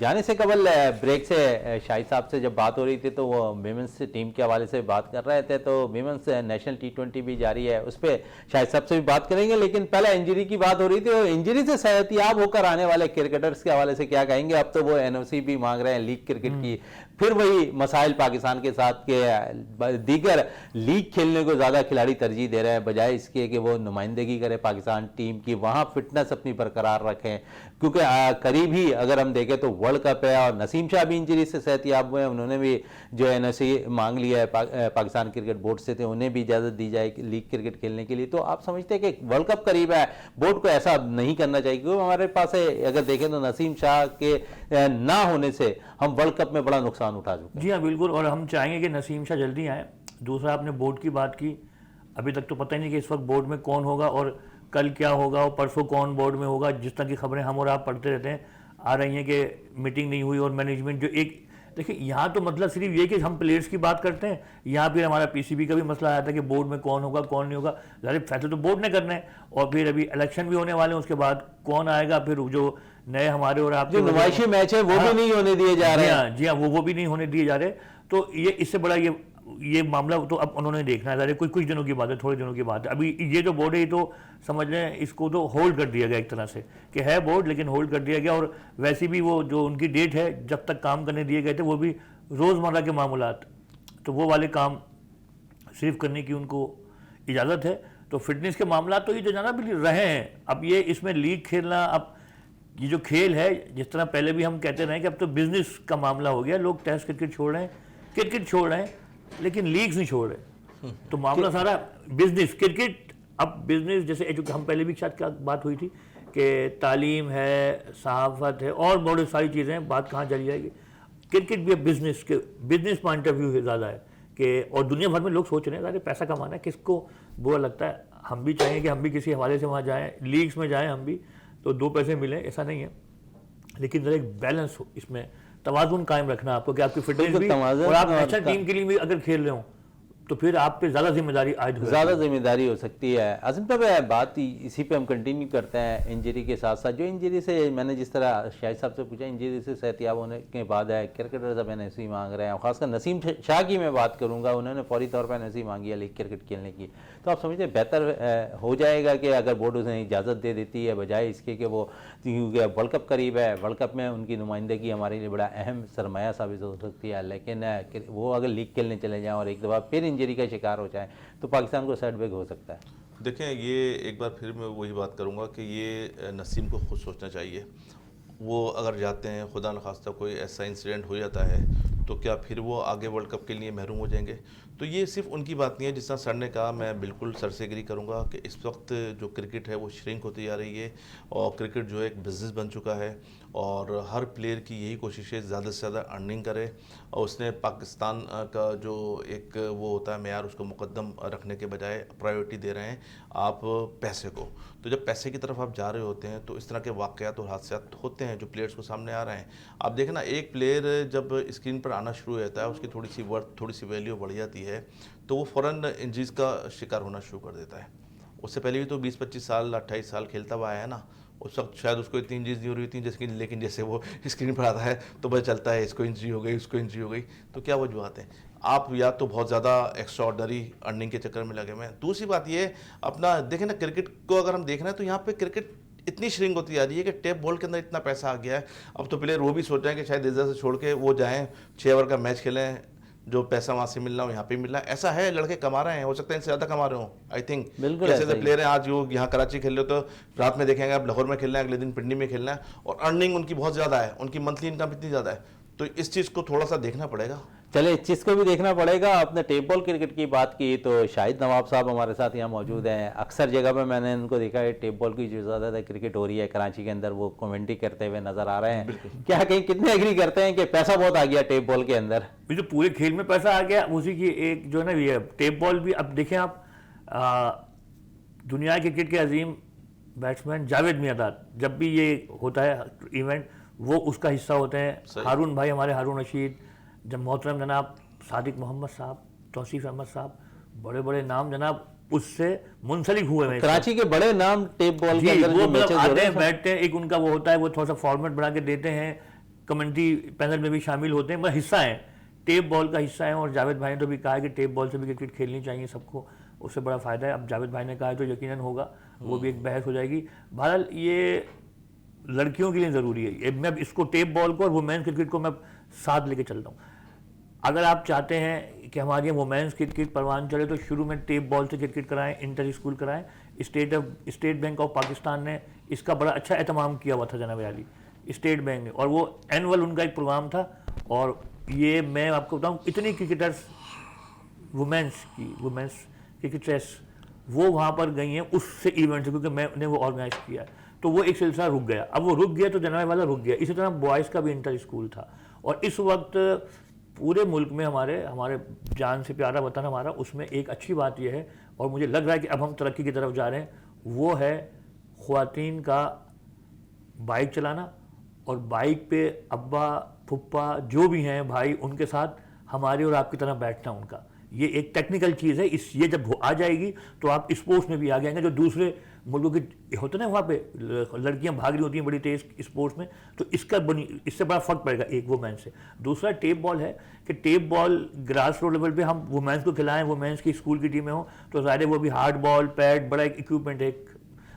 A: जाने से कबल ब्रेक से शाहिद साहब से जब बात हो रही थी तो वो विमेंस टीम के हवाले से बात कर रहे थे। तो विमेंस नेशनल T20 भी जारी है, उस पर शाहिद साहब से भी बात करेंगे, लेकिन पहले इंजरी की बात हो रही थी और इंजरी से सेहतियाब होकर आने वाले क्रिकेटर्स के हवाले से क्या कहेंगे। अब तो वो NOC भी मांग रहे हैं लीग क्रिकेट की, फिर वही मसाइल पाकिस्तान के साथ के दीगर लीग खेलने को ज़्यादा खिलाड़ी तरजीह दे रहे हैं बजाय इसके कि वो नुमाइंदगी करे पाकिस्तान टीम की, वहाँ फिटनेस अपनी बरकरार रखें, क्योंकि करीब ही अगर हम देखें तो वर्ल्ड कप है और नसीम शाह भी इंजरी से सेहतियाब हुए हैं, उन्होंने भी जो NOC मांग लिया है पाकिस्तान क्रिकेट बोर्ड से, तो उन्हें भी इजाज़त दी जाए लीग क्रिकेट खेलने के लिए। तो आप समझते हैं कि वर्ल्ड कप करीब है, बोर्ड को ऐसा नहीं करना चाहिए, क्योंकि हमारे पास अगर देखें तो नसीम शाह के ना होने से हम वर्ल्ड कप में बड़ा नुकसान उठा चुके हैं।
B: जी हाँ बिल्कुल, और हम चाहेंगे कि नसीम शाह जल्दी आए। दूसरा, आपने बोर्ड की बात की, अभी तक तो पता ही नहीं कि इस वक्त बोर्ड में कौन होगा और कल क्या होगा और परसों कौन बोर्ड में होगा। जिस तरह की खबरें हम और आप पढ़ते रहते हैं, आ रही हैं कि मीटिंग नहीं हुई और मैनेजमेंट जो एक, देखिए यहाँ तो मतलब सिर्फ ये कि हम प्लेयर्स की बात करते हैं, यहाँ फिर हमारा PCB का भी मसला आया था कि बोर्ड में कौन होगा कौन नहीं होगा। ज़्यादा फैसले तो बोर्ड ने करना है, और फिर अभी इलेक्शन भी होने वाले हैं, उसके बाद कौन आएगा, फिर जो नए हमारे और आपके
A: नुमाइशी मैच है वो भी नहीं होने दिए जा रहे हैं।
B: जी हाँ, वो भी नहीं होने दिए जा रहे। तो ये इससे बड़ा ये मामला तो अब उन्होंने देखना है, कुछ दिनों की बात है, थोड़े दिनों की बात है। अभी ये जो बोर्ड है ये तो समझ लें इसको तो होल्ड कर दिया गया एक तरह से, कि है बोर्ड लेकिन होल्ड कर दिया गया। और वैसे भी वो जो उनकी डेट है जब तक काम करने दिए गए थे वो भी रोज़मर्रा के मामूलात, तो वो वाले काम सिर्फ करने की उनको इजाज़त है। तो फिटनेस के मामला तो ये जो जाना भी रहे हैं, अब ये इसमें लीग खेलना, अब ये जो खेल है, जिस तरह पहले भी हम कहते रहे कि अब तो बिजनेस का मामला हो गया, लोग टेस्ट क्रिकेट छोड़ रहे हैं, क्रिकेट छोड़ रहे हैं, लेकिन लीग्स नहीं छोड़ रहे। तो मामला सारा बिजनेस, क्रिकेट अब बिजनेस, जैसे जो हम पहले भी शायद क्या बात हुई थी कि तालीम है, सहाफ़त है और बहुत सारी चीज़ें, बात कहाँ चली जाएगी। क्रिकेट भी अब बिजनेस के बिजनेस पॉइंट ऑफ व्यू ज़्यादा है कि, और दुनिया भर में लोग सोच रहे हैं ज़्यादा पैसा कमाना है, किसको बुरा लगता है। हम भी चाहेंगे कि हम भी किसी हवाले से वहाँ जाएँ, लीग्स में जाएँ हम भी, तो 2 पैसे मिले, ऐसा नहीं है, लेकिन ज़रा एक बैलेंस हो, इसमें तवाज़ुन कायम रखना आपको कि आपकी फिटनेस भी और आप नेशनल टीम के लिए भी अगर खेल रहे हो तो फिर आप पे ज़्यादा जिम्मेदारी आयद हो
A: ज़्यादा जिम्मेदारी हो सकती है। आज़म साहब बात इसी पे हम कंटिन्यू करते हैं इंजरी के साथ साथ। जो इंजरी से मैंने जिस तरह शाहिद साहब से पूछा, इंजरी से सेहतियाब होने के बाद है क्रिकेटर्स अब एनओसी मांग रहे हैं, खासकर नसीम शाह की मैं बात करूँगा, उन्होंने फौरी तौर पर एनओसी मांगी है लीग क्रिकेट खेलने की। तो आप समझते बेहतर हो जाएगा कि अगर बोर्ड उन्हें इजाज़त दे देती है, बजाय इसके कि वो, क्योंकि वर्ल्ड कप करीब है, वर्ल्ड कप में उनकी नुमाइंदगी हमारे लिए बड़ा अहम सरमाया साबित हो सकती है, लेकिन वो अगर लीग खेलने चले जाएँ और एक दफ़ा फिर इंजरी का शिकार हो जाए तो पाकिस्तान को सेटबैक हो सकता है।
C: देखें, ये एक बार फिर मैं वही बात करूंगा कि ये नसीम को खुद सोचना चाहिए। वो अगर जाते हैं, खुदा न खास्ता कोई ऐसा इंसिडेंट हो जाता है, तो क्या फिर वो आगे वर्ल्ड कप के लिए महरूम हो जाएंगे? तो ये सिर्फ उनकी बात नहीं है। जिस तरह सर ने कहा, मैं बिल्कुल सर से एग्री करूंगा कि इस वक्त जो क्रिकेट है वो श्रिंक होती जा रही है और क्रिकेट जो है एक बिज़नेस बन चुका है और हर प्लेयर की यही कोशिश है ज़्यादा से ज़्यादा अर्निंग करे और उसने पाकिस्तान का जो एक वो होता है मेयार, उसको मुकद्दम रखने के बजाय प्रायोरिटी दे रहे हैं आप पैसे को। तो जब पैसे की तरफ आप जा रहे होते हैं तो इस तरह के वाक़यात और हादसात होते हैं जो प्लेयर्स को सामने आ रहे हैं। आप देखें ना, एक प्लेयर जब स्क्रीन पर आना शुरू होता है, उसकी थोड़ी सी वर्थ, थोड़ी सी वैल्यू बढ़ जाती है, तो वो फ़ौरन इंजरीज़ का शिकार होना शुरू कर देता है। उससे पहले भी तो 20-25 साल 28 साल खेलता हुआ आया है ना, उस वक्त शायद उसको इतनी इंजरीज नहीं हो रही थी जैसे, लेकिन जैसे वो स्क्रीन पर आता है तो पता चलता है इसको इंजरी हो गई, उसको इंजरी हो गई। तो क्या वजूहत हैं? आप या तो बहुत ज़्यादा एक्स्ट्रा ऑर्डनरी अर्निंग के चक्कर में लगे हुए हैं। दूसरी बात ये, अपना देखें ना, क्रिकेट को अगर हम देख रहे हैं तो यहाँ पे क्रिकेट इतनी श्रिंक होती जा रही है कि टेप बॉल के अंदर इतना पैसा आ गया है। अब तो प्लेयर वो भी सोच रहे हैं कि शायद इधर से छोड़ के वो जाएँ 6 ओवर का मैच खेलें, जो पैसा वहाँ से मिल रहा हो यहाँ पे मिल रहा है। ऐसा है, लड़के कमा रहे हैं, हो सकता है इनसे ज़्यादा कमा रहे हो। आई थिंक
A: बिल्कुल
C: ऐसे प्लेयर हैं आज जो यहाँ कराची खेल रहे हो तो रात में देखेंगे आप लाहौर में खेलना है, अगले दिन पिंडी में खेलना है, और अर्निंग उनकी बहुत ज़्यादा है, उनकी मंथली इनकम इतनी ज़्यादा है। तो इस चीज़ को थोड़ा सा देखना पड़ेगा।
A: चले, इस चीज़ को भी देखना पड़ेगा। आपने टेप बॉल क्रिकेट की बात की तो शाहिद नवाब साहब हमारे साथ यहाँ मौजूद हैं। अक्सर जगह पे मैंने उनको देखा है, टेप बॉल की जो ज़्यादा क्रिकेट हो रही है कराची के अंदर, वो कमेंट्री करते हुए नज़र आ रहे हैं। क्या कहीं कितने एग्री करते हैं कि पैसा बहुत आ गया टेप बॉल के अंदर?
B: जो पूरे खेल में पैसा आ गया, उसी की एक जो है ना ये टेप बॉल भी। अब देखें आप, दुनिया क्रिकेट के अजीम बैट्समैन जावेद मियांदाद, जब भी ये होता है इवेंट, वो उसका हिस्सा होते हैं। हारून भाई, हमारे हारून रशीद, जब मोहतरम जनाब सादिक मोहम्मद साहब, तौसीफ अहमद साहब, बड़े बड़े नाम जनाब उससे मुंसलिक हुए हैं।
A: कराची के बड़े नाम टेप बॉल के अंदर
B: वो मतलब आते हैं, बैठते हैं, एक उनका वो होता है, वो थोड़ा सा फॉर्मेट बना के देते हैं, कमेंट्री पैनल में भी शामिल होते हैं, मतलब हिस्सा है, टेप बॉल का हिस्सा है। और जावेद भाई ने तो भी कहा है कि टेप बॉल से भी क्रिकेट खेलनी चाहिए सबको, उससे बड़ा फ़ायदा है। अब जावेद भाई ने कहा है तो यकीनन होगा, वो भी एक बहस हो जाएगी। बहरहाल ये लड़कियों के लिए ज़रूरी है। मैं इसको टेप बॉल को और वुमेन्स क्रिकेट को मैं साथ लेके चल रहा हूँ। अगर आप चाहते हैं कि हमारी वुमेन्स क्रिकेट परवान चले तो शुरू में टेप बॉल से क्रिकेट कराएं, इंटर स्कूल कराएं। स्टेट बैंक ऑफ पाकिस्तान ने इसका बड़ा अच्छा एहतमाम किया हुआ था जनाब आली, स्टेट बैंक ने, और वो एनुअल उनका एक प्रोग्राम था। और ये मैं आपको बताऊँ, इतनी क्रिकेटर्स वुमेन्स क्रिकेटर्स वो वहाँ पर गई हैं उससे इवेंट से, क्योंकि मैंने वो ऑर्गेनाइज किया है। तो वो एक सिलसिला रुक गया। अब वो रुक गया तो जनाब वाला रुक गया। इसी तरह बॉयज़ का भी इंटर स्कूल था। और इस वक्त पूरे मुल्क में हमारे जान से प्यारा वतन हमारा, उसमें एक अच्छी बात यह है, और मुझे लग रहा है कि अब हम तरक्की की तरफ जा रहे हैं, वो है ख़वातीन का बाइक चलाना, और बाइक पे अब्बा फुप्पा जो भी हैं भाई, उनके साथ हमारे और आपकी तरह बैठना उनका। ये एक टेक्निकल चीज़ है। ये जब आ जाएगी तो आप स्पोर्ट्स में भी आ जाएंगे। जो दूसरे मुल्कों के होते ना, वहाँ पे लड़कियाँ भाग रही होती हैं बड़ी तेज़ स्पोर्ट्स में, तो इससे बड़ा फ़र्क पड़ेगा एक वुमेन से। दूसरा टेप बॉल है कि tape ball grass root level पे हम वुमेन्स को खिलाएं, वुमेन्स की स्कूल की टीमें हों, तो ज़ाहिर है वो भी हार्ड बॉल, पैड, बड़ा एक इक्विपमेंट है।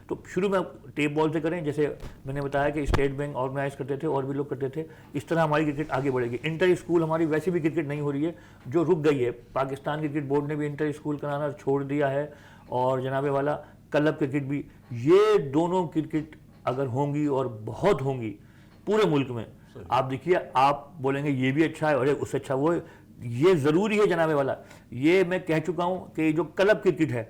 B: तो शुरू में टेप बॉल से करें, जैसे मैंने बताया कि स्टेट बैंक ऑर्गेनाइज करते थे और भी लोग करते थे। इस तरह हमारी क्रिकेट आगे बढ़ेगी। इंटर स्कूल हमारी वैसे भी क्रिकेट नहीं हो रही है, जो रुक गई है। पाकिस्तान क्रिकेट बोर्ड ने भी इंटर स्कूल कराना छोड़ दिया है, और जनाबे वाला क्लब क्रिकेट भी। ये दोनों क्रिकेट अगर होंगी, और बहुत होंगी पूरे मुल्क में, आप देखिए, आप बोलेंगे ये भी अच्छा है और उससे अच्छा वो है। ये ज़रूरी है जनाबे वाला। ये मैं कह चुका हूँ कि जो क्लब क्रिकेट है,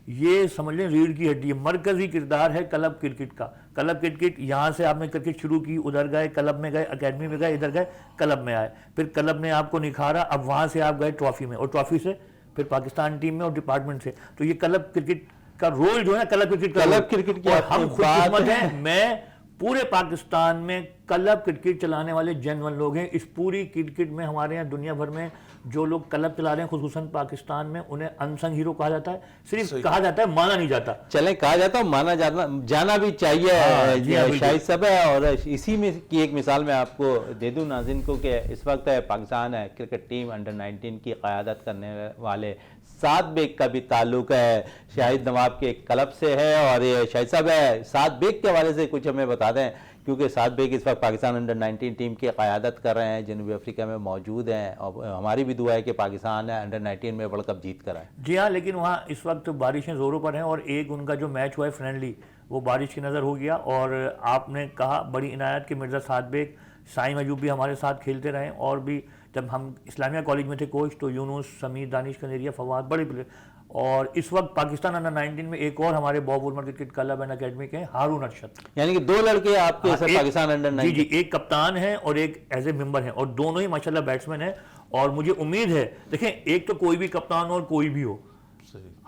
B: ये समझ लें रीढ़ की हड्डी है, मरकजी किरदार है क्लब क्रिकेट का। क्लब क्रिकेट, यहाँ से आपने क्रिकेट शुरू की, उधर गए, क्लब में गए, अकेडमी में गए, इधर गए, क्लब में आए, फिर क्लब ने आपको निखारा, अब वहाँ से आप गए ट्रॉफी में, और ट्रॉफी से फिर पाकिस्तान टीम में, और डिपार्टमेंट से। तो ये क्लब क्रिकेट का रोल जो है, क्लब क्रिकेट का,
A: क्लब क्रिकेट की
B: हम खुशकिस्मत हैं। मैं पूरे पाकिस्तान में क्लब क्रिकेट चलाने वाले जेन्युइन लोग हैं। इस पूरी क्रिकेट में हमारे यहाँ दुनिया भर में जो लोग क्लब चला रहे हैं, खुसूसन पाकिस्तान में, उन्हें अनसंग हीरो कहा जाता है। सिर्फ कहा जाता है, माना नहीं जाता।
A: चलें, कहा जाता है, माना जाना भी चाहिए।
B: जी हाँ,
A: शाहिद साहब है, और इसी में की एक मिसाल मैं आपको दे दूं नाज़रीन को कि इस वक्त पाकिस्तान क्रिकेट टीम अंडर 19 की क़यादत करने वाले साद बेग का भी ताल्लुक है शाहिद नवाब के क्लब से है। और ये शाहिद साहब है, साद बेग के हवाले से कुछ हमें बता दें, क्योंकि साद बेग इस वक्त पाकिस्तान अंडर 19 टीम की क़यादत कर रहे हैं, जनूबी अफ्रीका में मौजूद हैं, और हमारी भी दुआ है कि पाकिस्तान अंडर 19 में वर्ल्ड कप जीत कर आए।
B: जी हाँ, लेकिन वहाँ इस वक्त बारिशें ज़ोरों पर हैं, और एक उनका जो मैच हुआ है फ्रेंडली, वो बारिश की नज़र हो गया। और आपने कहा बड़ी इनायत कि मिर्ज़ा साद बेग, साइम अयूब भी हमारे साथ खेलते रहे, और भी जब हम इस्लामिया कॉलेज में थे कोच, तो यूनुस, समीर, दानिश कनेरिया, फवाद, बड़े प्लेयर। और इस वक्त पाकिस्तान अंडर 19 में एक और हमारे Bob Woolmer cricket club and academy के हारून अरशद,
A: यानी कि 2 लड़के आपके साथ पाकिस्तान अंडर 19।
B: जी, एक कप्तान है और एक एज ए मेंबर है, और दोनों ही माशाल्लाह बैट्समैन है। और मुझे उम्मीद है, देखें, एक तो कोई भी कप्तान और कोई भी हो,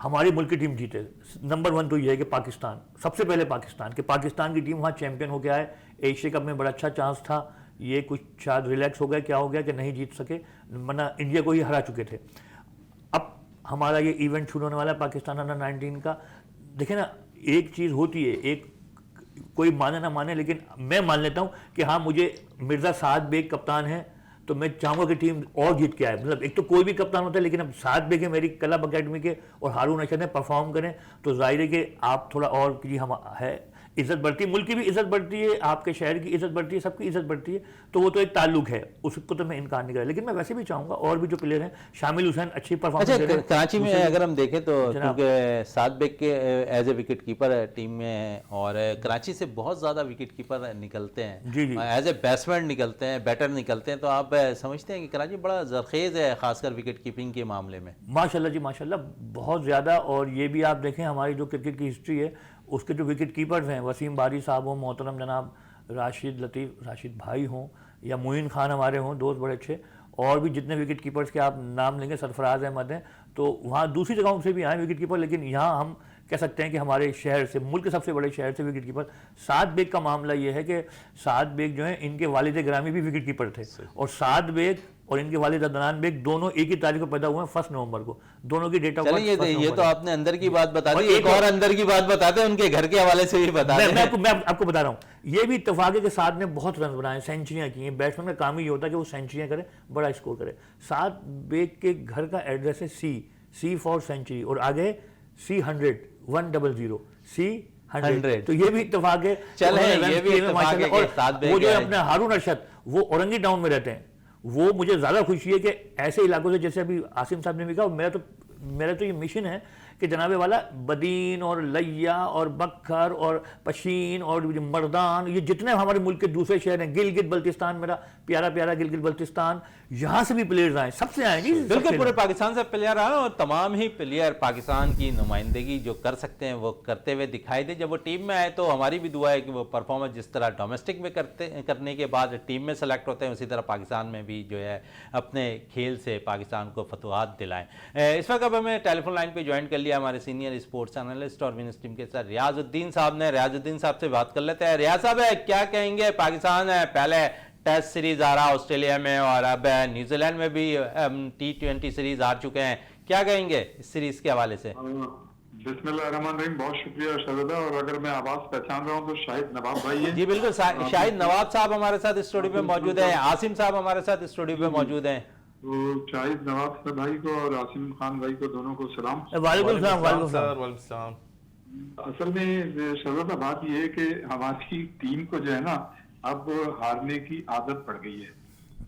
B: हमारी मुल्क की टीम जीते। नंबर 1 तो ये है कि पाकिस्तान, सबसे पहले पाकिस्तान की टीम वहाँ चैंपियन हो गया है। एशिया कप में बड़ा अच्छा चांस था, ये कुछ शायद रिलैक्स हो गया, क्या हो गया कि नहीं जीत सके, वरना इंडिया को ही हरा चुके थे। अब हमारा ये इवेंट शुरू होने वाला है पाकिस्तान अंडर 19 का। देखें ना, एक चीज़ होती है, एक कोई माने ना माने, लेकिन मैं मान लेता हूँ कि हाँ, मुझे मिर्ज़ा साद बेग कप्तान है तो मैं चाहूँगा कि टीम और जीत के आए। मतलब एक तो कोई भी कप्तान होता है, लेकिन अब साद बेग है मेरी क्लब अकेडमी के, और हारून अरशद ने परफॉर्म करें, तो जाहिर है कि आप थोड़ा और की हम है, इज्जत बढ़ती है, मुल्क की भी इज्जत बढ़ती है, आपके शहर की इज्जत बढ़ती है, सबकी इज्जत बढ़ती है। तो वो तो एक ताल्लुक है, उसको तो मैं इनकार नहीं कर रहा, लेकिन मैं वैसे भी चाहूँगा और भी जो प्लेयर हैं, शामिल हुसैन अच्छी परफॉर्मेंस दे रहे हैं।
A: कराची में अगर हम देखें तो क्योंकि साद बेग के as a wicket keeper team में हैं, और कराची से बहुत ज़्यादा विकेट कीपर निकलते हैं,
B: जी,
A: एज ए बैट्समैन निकलते हैं, बैटर निकलते हैं, तो आप समझते हैं कि कराची बड़ा जरखेज़ है खासकर विकेट कीपिंग के मामले में?
B: माशाल्लाह जी, माशाल्लाह, बहुत ज़्यादा। और ये भी आप देखें, हमारी जो क्रिकेट की हिस्ट्री है, उसके जो विकेट कीपर्स हैं, वसीम बारी साहब हों, मोहतरम जनाब राशिद भाई हों, या मोइन खान हमारे हों, दोस्त बड़े अच्छे, और भी जितने विकेट कीपर्स के आप नाम लेंगे, सरफराज अहमद हैं, तो वहाँ दूसरी जगहों से भी आए विकेट कीपर, लेकिन यहाँ हम कह सकते हैं कि हमारे शहर से, मुल्क के सबसे बड़े शहर से विकेट कीपर। साद बेग का मामला ये है कि साद बेग जो है, इनके वालिद ग्रामी भी विकेट कीपर थे, और साद बेग और इनके वालिद अदनान बेग दोनों एक ही तारीख को पैदा हुए हैं, 1 नवंबर को, दोनों की डेट ऑफ बर्थ।
A: ये तो आपने अंदर की बात बता दी, एक और अंदर की बात बताते हैं, उनके घर के हवाले से भी बता दें।
B: मैं आपको बता रहा हूँ, ये भी इत्तेफाक है कि साद ने बहुत रन बनाए, सेंचुरियां की हैं। बैट्समैन का काम ही होता है कि वो सेंचुरियां करे, बड़ा स्कोर करे। साद बेग के घर का एड्रेस है सी फॉर सेंचुरी, और आगे C100 100 C100, तो ये भी इत्तेफाक है।
A: चले, ये भी इत्तेफाक है कि साद बेग,
B: वो जो अपने हारून अरशद, वो औरंगी टाउन में रहते हैं। वो मुझे ज़्यादा खुशी है कि ऐसे इलाकों से, जैसे अभी आसिम साहब ने भी कहा, मेरा तो ये मिशन है कि जनाबे वाला बदीन और लैया और बक्खर और पशीन और मर्दान, ये जितने हमारे मुल्क के दूसरे शहर हैं, गिलगित बल्तिस्तान, मेरा प्यारा प्यारा गिलगित बल्तिस्तान, यहाँ से भी प्लेयर्स आए, सबसे आए जी,
A: बिल्कुल पूरे पाकिस्तान से प्लेयर आए, और तमाम ही प्लेयर पाकिस्तान की नुमाइंदगी जो कर सकते हैं वो करते हुए दिखाई दे। जब वो टीम में आए तो हमारी भी दुआ है कि वो परफॉर्मेंस जिस तरह डोमेस्टिक में करने के बाद टीम में सेलेक्ट होते हैं, उसी तरह पाकिस्तान में भी जो है अपने खेल से पाकिस्तान को फतवाहत दिलाएं। इस वक्त अब हमें टेलीफोन लाइन पे ज्वाइन कर लिया हमारे सीनियर स्पोर्ट्स एनालिस्ट और विनर्स टीम के साथ रियाजुद्दीन साहब ने। रियाजुद्दीन साहब से बात कर लेते हैं। रियाज साहब, क्या कहेंगे? पाकिस्तान पहले टेस्ट सीरीज आ रहा ऑस्ट्रेलिया में, और अब न्यूजीलैंड में भी T20 सीरीज हार चुके हैं, क्या कहेंगे इस सीरीज के हवाले से?
D: बिस्मिल्लाहिर्रहमानिर्रहीम, बहुत शुक्रिया शहजादा। और अगर मैं आवाज पहचान रहा हूँ तो शाहिद नवाब भाई है।
A: जी बिल्कुल, शाहिद नवाब साहब हमारे साथ स्टूडियो में मौजूद है, आसिम साहब हमारे साथ स्टूडियो में मौजूद हैं।
D: तो शाहिद नवाब भाई को और आसिम खान भाई को दोनों को सलाम।
B: वालेकुम सलाम।
D: असल में शहजादा बात ये है कि हमारी टीम को जो है ना, अब हारने की आदत पड़ गई है,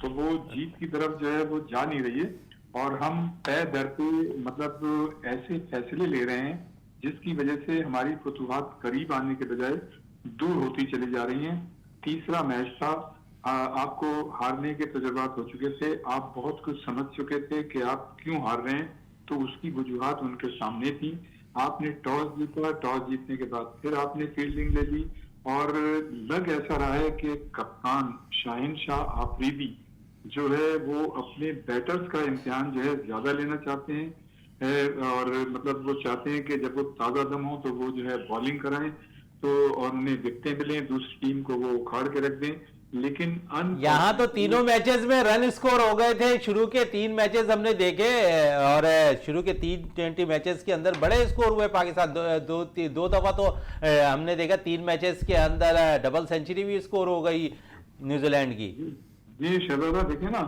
D: तो वो जीत की तरफ जो है वो जा नहीं रही है, और हम तय दर पे मतलब ऐसे फैसले ले रहे हैं जिसकी वजह से हमारी फतूहात करीब आने के बजाय दूर होती चली जा रही हैं। तीसरा मैच था, आपको हारने के तजुर्बात हो चुके थे, आप बहुत कुछ समझ चुके थे कि आप क्यों हार रहे हैं, तो उसकी वजूहात उनके सामने थी। आपने टॉस जीता, टॉस जीतने के बाद फिर आपने फील्डिंग ले ली, और लग ऐसा रहा है कि कप्तान शाहिन शाह आफरीदी जो है वो अपने बैटर्स का इम्तिहान जो है ज्यादा लेना चाहते हैं, और मतलब वो चाहते हैं कि जब वो ताज़ा दम हो तो वो जो है बॉलिंग कराएं। तो और उन्हें विकटें मिलें, दूसरी टीम को वो उखाड़ के रख दें। लेकिन
A: यहाँ तो तीनों मैचेस में रन स्कोर हो गए थे। शुरू के 3 मैचेस हमने देखे और शुरू के 3 मैचेस के अंदर बड़े स्कोर हुए पाकिस्तान। दो दफा तो हमने देखा 3 मैचेस के अंदर डबल सेंचुरी भी स्कोर हो गई न्यूजीलैंड की।
D: जी शहजादा, देखिए ना,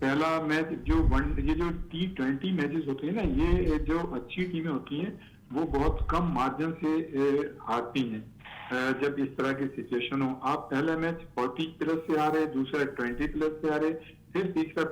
D: पहला मैच जो ये जो T20 मैचेस होते हैं ना, ये जो अच्छी टीमें होती हैं वो बहुत कम मार्जिन से हारती हैं। जब इस तरह की सिचुएशन हो, आप पहला मैच 40 प्लस से हारे, दूसरा 20 प्लस से हारे, फिर तीसरा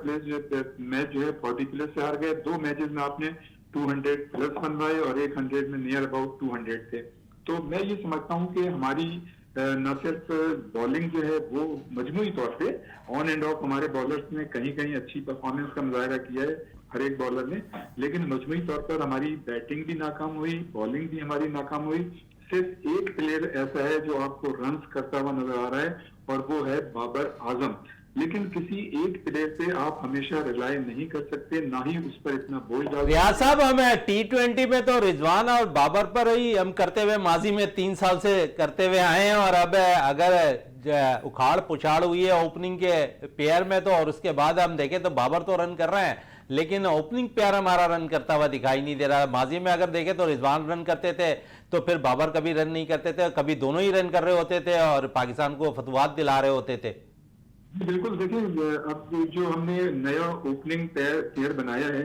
D: मैच जो है 40 प्लस से हार गए। 2 मैचेस में आपने 200 प्लस बनवाए और 100 में नियर अबाउट 200 थे। तो मैं ये समझता हूँ कि हमारी न सिर्फ बॉलिंग जो है वो मजमूई तौर पे ऑन एंड ऑफ हमारे बॉलर्स ने कहीं कहीं अच्छी परफॉर्मेंस का मुजाहरा किया है, हर एक बॉलर ने, लेकिन मजमूई तौर पर हमारी बैटिंग भी नाकाम हुई, बॉलिंग भी हमारी नाकाम हुई। सिर्फ एक प्लेयर ऐसा है जो आपको रन्स करता हुआ नजर आ रहा है और वो है बाबर आजम। लेकिन किसी एक प्लेयर पे आप हमेशा रिलाय नहीं कर सकते, ना ही उस पर इतना बोझ डाल।
A: रियाज साहब, हम T20 में तो रिजवान और बाबर पर ही हम करते हुए माजी में 3 साल से करते हुए आए हैं, और अब अगर उखाड़ पुछाड़ हुई है ओपनिंग के पेयर में तो, और उसके बाद हम देखें तो बाबर तो रन कर रहे हैं लेकिन ओपनिंग पेयर हमारा रन करता हुआ दिखाई नहीं दे रहा। माजी में अगर देखें तो रिजवान रन करते थे तो फिर बाबर कभी रन नहीं करते थे, कभी दोनों ही रन कर रहे होते थे और पाकिस्तान को फतवात दिला रहे होते थे।
D: बिल्कुल, देखिए अब जो हमने नया ओपनिंग पेयर बनाया है,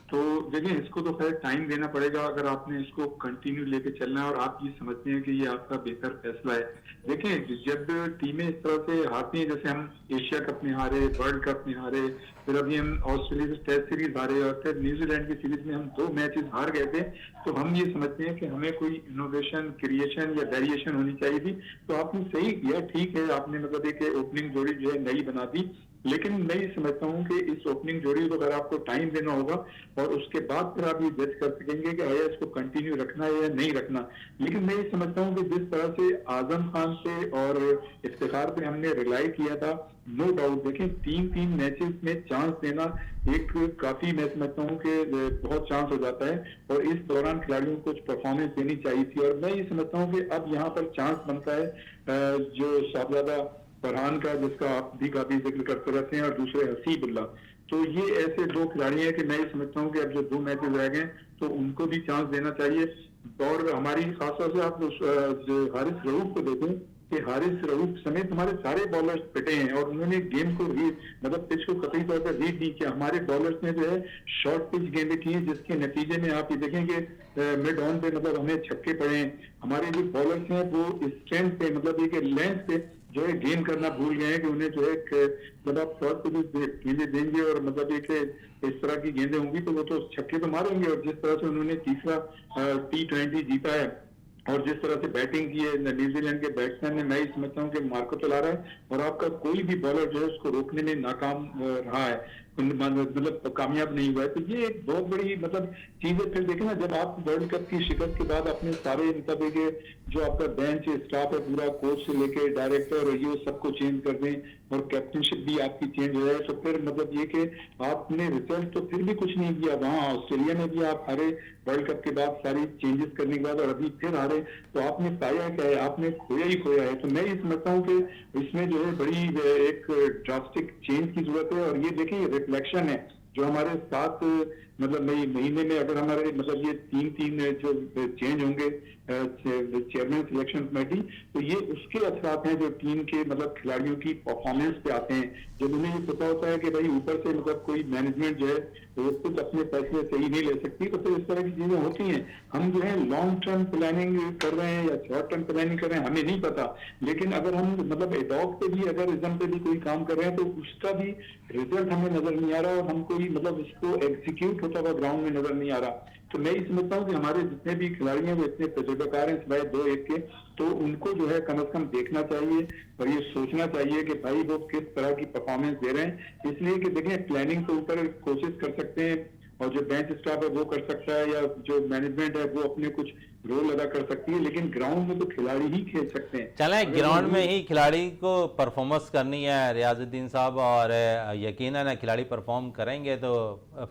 D: तो देखिए इसको तो खैर टाइम देना पड़ेगा अगर आपने इसको कंटिन्यू लेके चलना है और आप ये समझते हैं कि ये आपका बेहतर फैसला है। देखिए जब टीमें इस तरह से हारती हैं, जैसे हम एशिया कप में हारे, वर्ल्ड कप में हारे, फिर अभी हम ऑस्ट्रेलिया से टेस्ट सीरीज हारे और फिर न्यूजीलैंड की सीरीज में हम 2 मैचेस हार गए थे, तो हम ये समझते हैं कि हमें कोई इनोवेशन, क्रिएशन या वेरिएशन होनी चाहिए थी। तो आपने सही किया, ठीक है, आपने मतलब एक ओपनिंग जोड़ी जो है नई बना दी, लेकिन मैं ये समझता हूँ कि इस ओपनिंग जोड़ी को अगर आपको टाइम देना होगा और उसके बाद फिर आप ये जज कर सकेंगे कि आया इसको कंटिन्यू रखना है या नहीं रखना। लेकिन मैं ये समझता हूँ कि जिस तरह से आजम खान पे और इफ्तिखार पे हमने रिलाई किया था, नो डाउट देखें 3 मैचेस में चांस देना एक काफी, मैं समझता हूँ कि बहुत चांस हो जाता है और इस दौरान खिलाड़ियों को कुछ परफॉर्मेंस देनी चाहिए थी। और मैं ये समझता हूँ कि अब यहाँ पर चांस बनता है जो साहबजादा फरहान का, जिसका आप भी काफी जिक्र करते रहते हैं, और दूसरे हसीबुल्लाह। तो ये ऐसे 2 खिलाड़ी हैं कि मैं ये समझता हूँ कि अब जो 2 मैचेस रह गए तो उनको भी चांस देना चाहिए। और हमारी खासतौर से आप हारिस रऊफ को देखें कि हारिस रऊफ समेत हमारे सारे बॉलर्स पिटे हैं और उन्होंने गेम को मतलब पिच को कतई तौर पर रीड नहीं किया। हमारे बॉलर्स ने जो है शॉर्ट पिच गेंदें की हैं, जिसके नतीजे में आप ये देखेंगे मिड ऑन पे मतलब हमें छक्के पड़े हैं। हमारे जो बॉलर्स हैं वो स्ट्रेंथ पे, मतलब एक लेंथ पे जो है गेम करना भूल गए हैं कि उन्हें जो है जब आप शॉर्ट पे गेंदें देंगे और मतलब एक इस तरह की गेंदें होंगी तो वो तो छक्के तो मारेंगे। और जिस तरह से उन्होंने तीसरा T20 जीता है और जिस तरह से बैटिंग की है न्यूजीलैंड के बैट्समैन ने, मैं ही समझता हूँ कि मार्को चला रहा है और आपका कोई भी बॉलर जो है उसको रोकने में नाकाम रहा है, मतलब कामयाब नहीं हुआ है। तो ये एक बहुत बड़ी मतलब चीज है। फिर देखें ना, जब आप वर्ल्ड कप की शिकस्त के बाद अपने सारे मतलब एक जो आपका बेंच स्टाफ है पूरा, कोच से लेके डायरेक्टर, ये सबको चेंज कर दें और कैप्टनशिप भी आपकी चेंज हो जाए, तो फिर मतलब ये कि आपने रिजल्ट तो फिर भी कुछ नहीं किया। वहाँ ऑस्ट्रेलिया में भी आप हारे वर्ल्ड कप के बाद, सारी चेंजेस करने के बाद, और अभी फिर हारे, तो आपने पाया क्या है? आपने खोया ही खोया है। तो मैं ये समझता हूँ कि इसमें जो है बड़ी एक ड्रास्टिक चेंज की जरूरत है। और ये देखिए रिफ्लेक्शन है जो हमारे 7 मतलब महीने में अगर हमारे मतलब ये 3 जो चेंज होंगे चेयरमैन सिलेक्शन कमेटी, तो ये उसके असरात हैं जो टीम के मतलब खिलाड़ियों की परफॉर्मेंस पे आते हैं। जब उन्हें ये पता होता है कि भाई ऊपर से मतलब कोई मैनेजमेंट जो है वो कुछ अपने फैसले सही नहीं ले सकती, तो फिर इस तरह की चीजें होती हैं। हम जो है लॉन्ग टर्म प्लानिंग कर रहे हैं या शॉर्ट टर्म प्लानिंग कर रहे हैं हमें नहीं पता, लेकिन अगर हम मतलब एडॉक पे भी अगर रिजम पे भी कोई काम कर रहे हैं तो उसका भी रिजल्ट हमें नजर नहीं आ रहा और हम कोई मतलब इसको एग्जीक्यूट होता हुआ ग्राउंड में नजर नहीं आ रहा। तो मैं ये समझता हूँ कि हमारे जितने भी खिलाड़ी हैं वो इतने तजुर्बेकार हैं सिवाय 2-1 के, तो उनको जो है कम से कम देखना चाहिए और ये सोचना चाहिए कि भाई वो किस तरह की परफॉर्मेंस दे रहे हैं। इसलिए कि देखें प्लानिंग के ऊपर कोशिश कर सकते हैं और जो बेंच स्टाफ है वो कर सकता है या जो मैनेजमेंट है वो अपने कुछ रोल अदा कर सकती है, लेकिन ग्राउंड में तो खिलाड़ी ही खेल सकते हैं।
A: चलें,
D: अगर
A: ग्राउंड
D: वो-
A: में ही खिलाड़ी को परफॉर्मेंस करनी है रियाजुद्दीन साहब, और यकीनन खिलाड़ी परफॉर्म करेंगे तो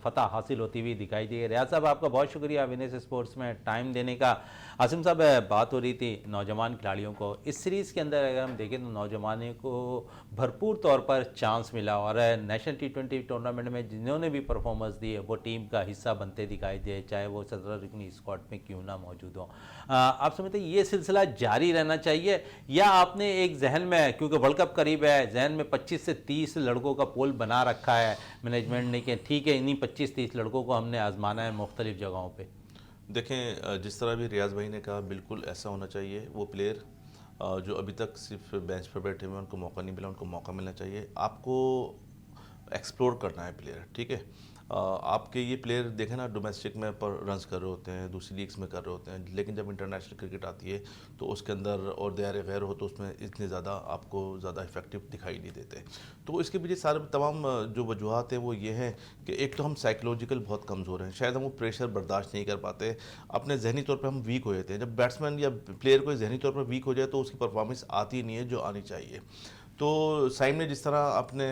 A: फतह हासिल होती हुई दिखाई दी। रियाज साहब, आपका बहुत शुक्रिया विनेस स्पोर्ट्स में टाइम देने का। आसिम साहब, बात हो रही थी नौजवान खिलाड़ियों को, इस सीरीज़ के अंदर अगर हम देखें तो नौजवानों को भरपूर तौर पर चांस मिला, और नेशनल T20 टूर्नामेंट में जिन्होंने भी परफॉर्मेंस दी है वो टीम का हिस्सा बनते दिखाई दे, चाहे वो 17 रुकनी स्क्वाड में क्यों ना मौजूद हो। आप समझते हैं ये सिलसिला जारी रहना चाहिए, या आपने एक जहन में, क्योंकि वर्ल्ड कप करीब है, जहन में 25 से 30 लड़कों का पोल बना रखा है मैनेजमेंट ने कि ठीक है इन्हीं 25-30 लड़कों को हमने आजमाना है मुख्तलिफ जगहों पे?
C: देखें, जिस तरह भी रियाज भाई ने कहा, बिल्कुल ऐसा होना चाहिए। वो प्लेयर जो अभी तक सिर्फ बेंच पर बैठे हुए हैं, उनको मौका नहीं मिला, उनको मौका मिलना चाहिए। आपको एक्सप्लोर करना है प्लेयर, ठीक है। आपके ये प्लेयर देखें ना, डोमेस्टिक में पर रन्स कर रहे होते हैं, दूसरी लीग्स में कर रहे होते हैं, लेकिन जब इंटरनेशनल क्रिकेट आती है तो उसके अंदर और दयार गैर हो तो उसमें इतने ज़्यादा आपको ज़्यादा इफेक्टिव दिखाई नहीं देते। तो इसके पीछे सारे तमाम जो वजूहत हैं वो ये हैं कि एक तो हम साइकोलॉजिकल बहुत कमज़ोर हैं, शायद हम वो प्रेशर बर्दाश्त नहीं कर पाते, अपने जहनी तौर पर हम वीक हो जाते हैं। जब बैट्समैन या प्लेयर को जहनी तौर पर वीक हो जाए तो उसकी परफॉर्मेंस आती नहीं है जो आनी चाहिए। तो साइम ने जिस तरह अपने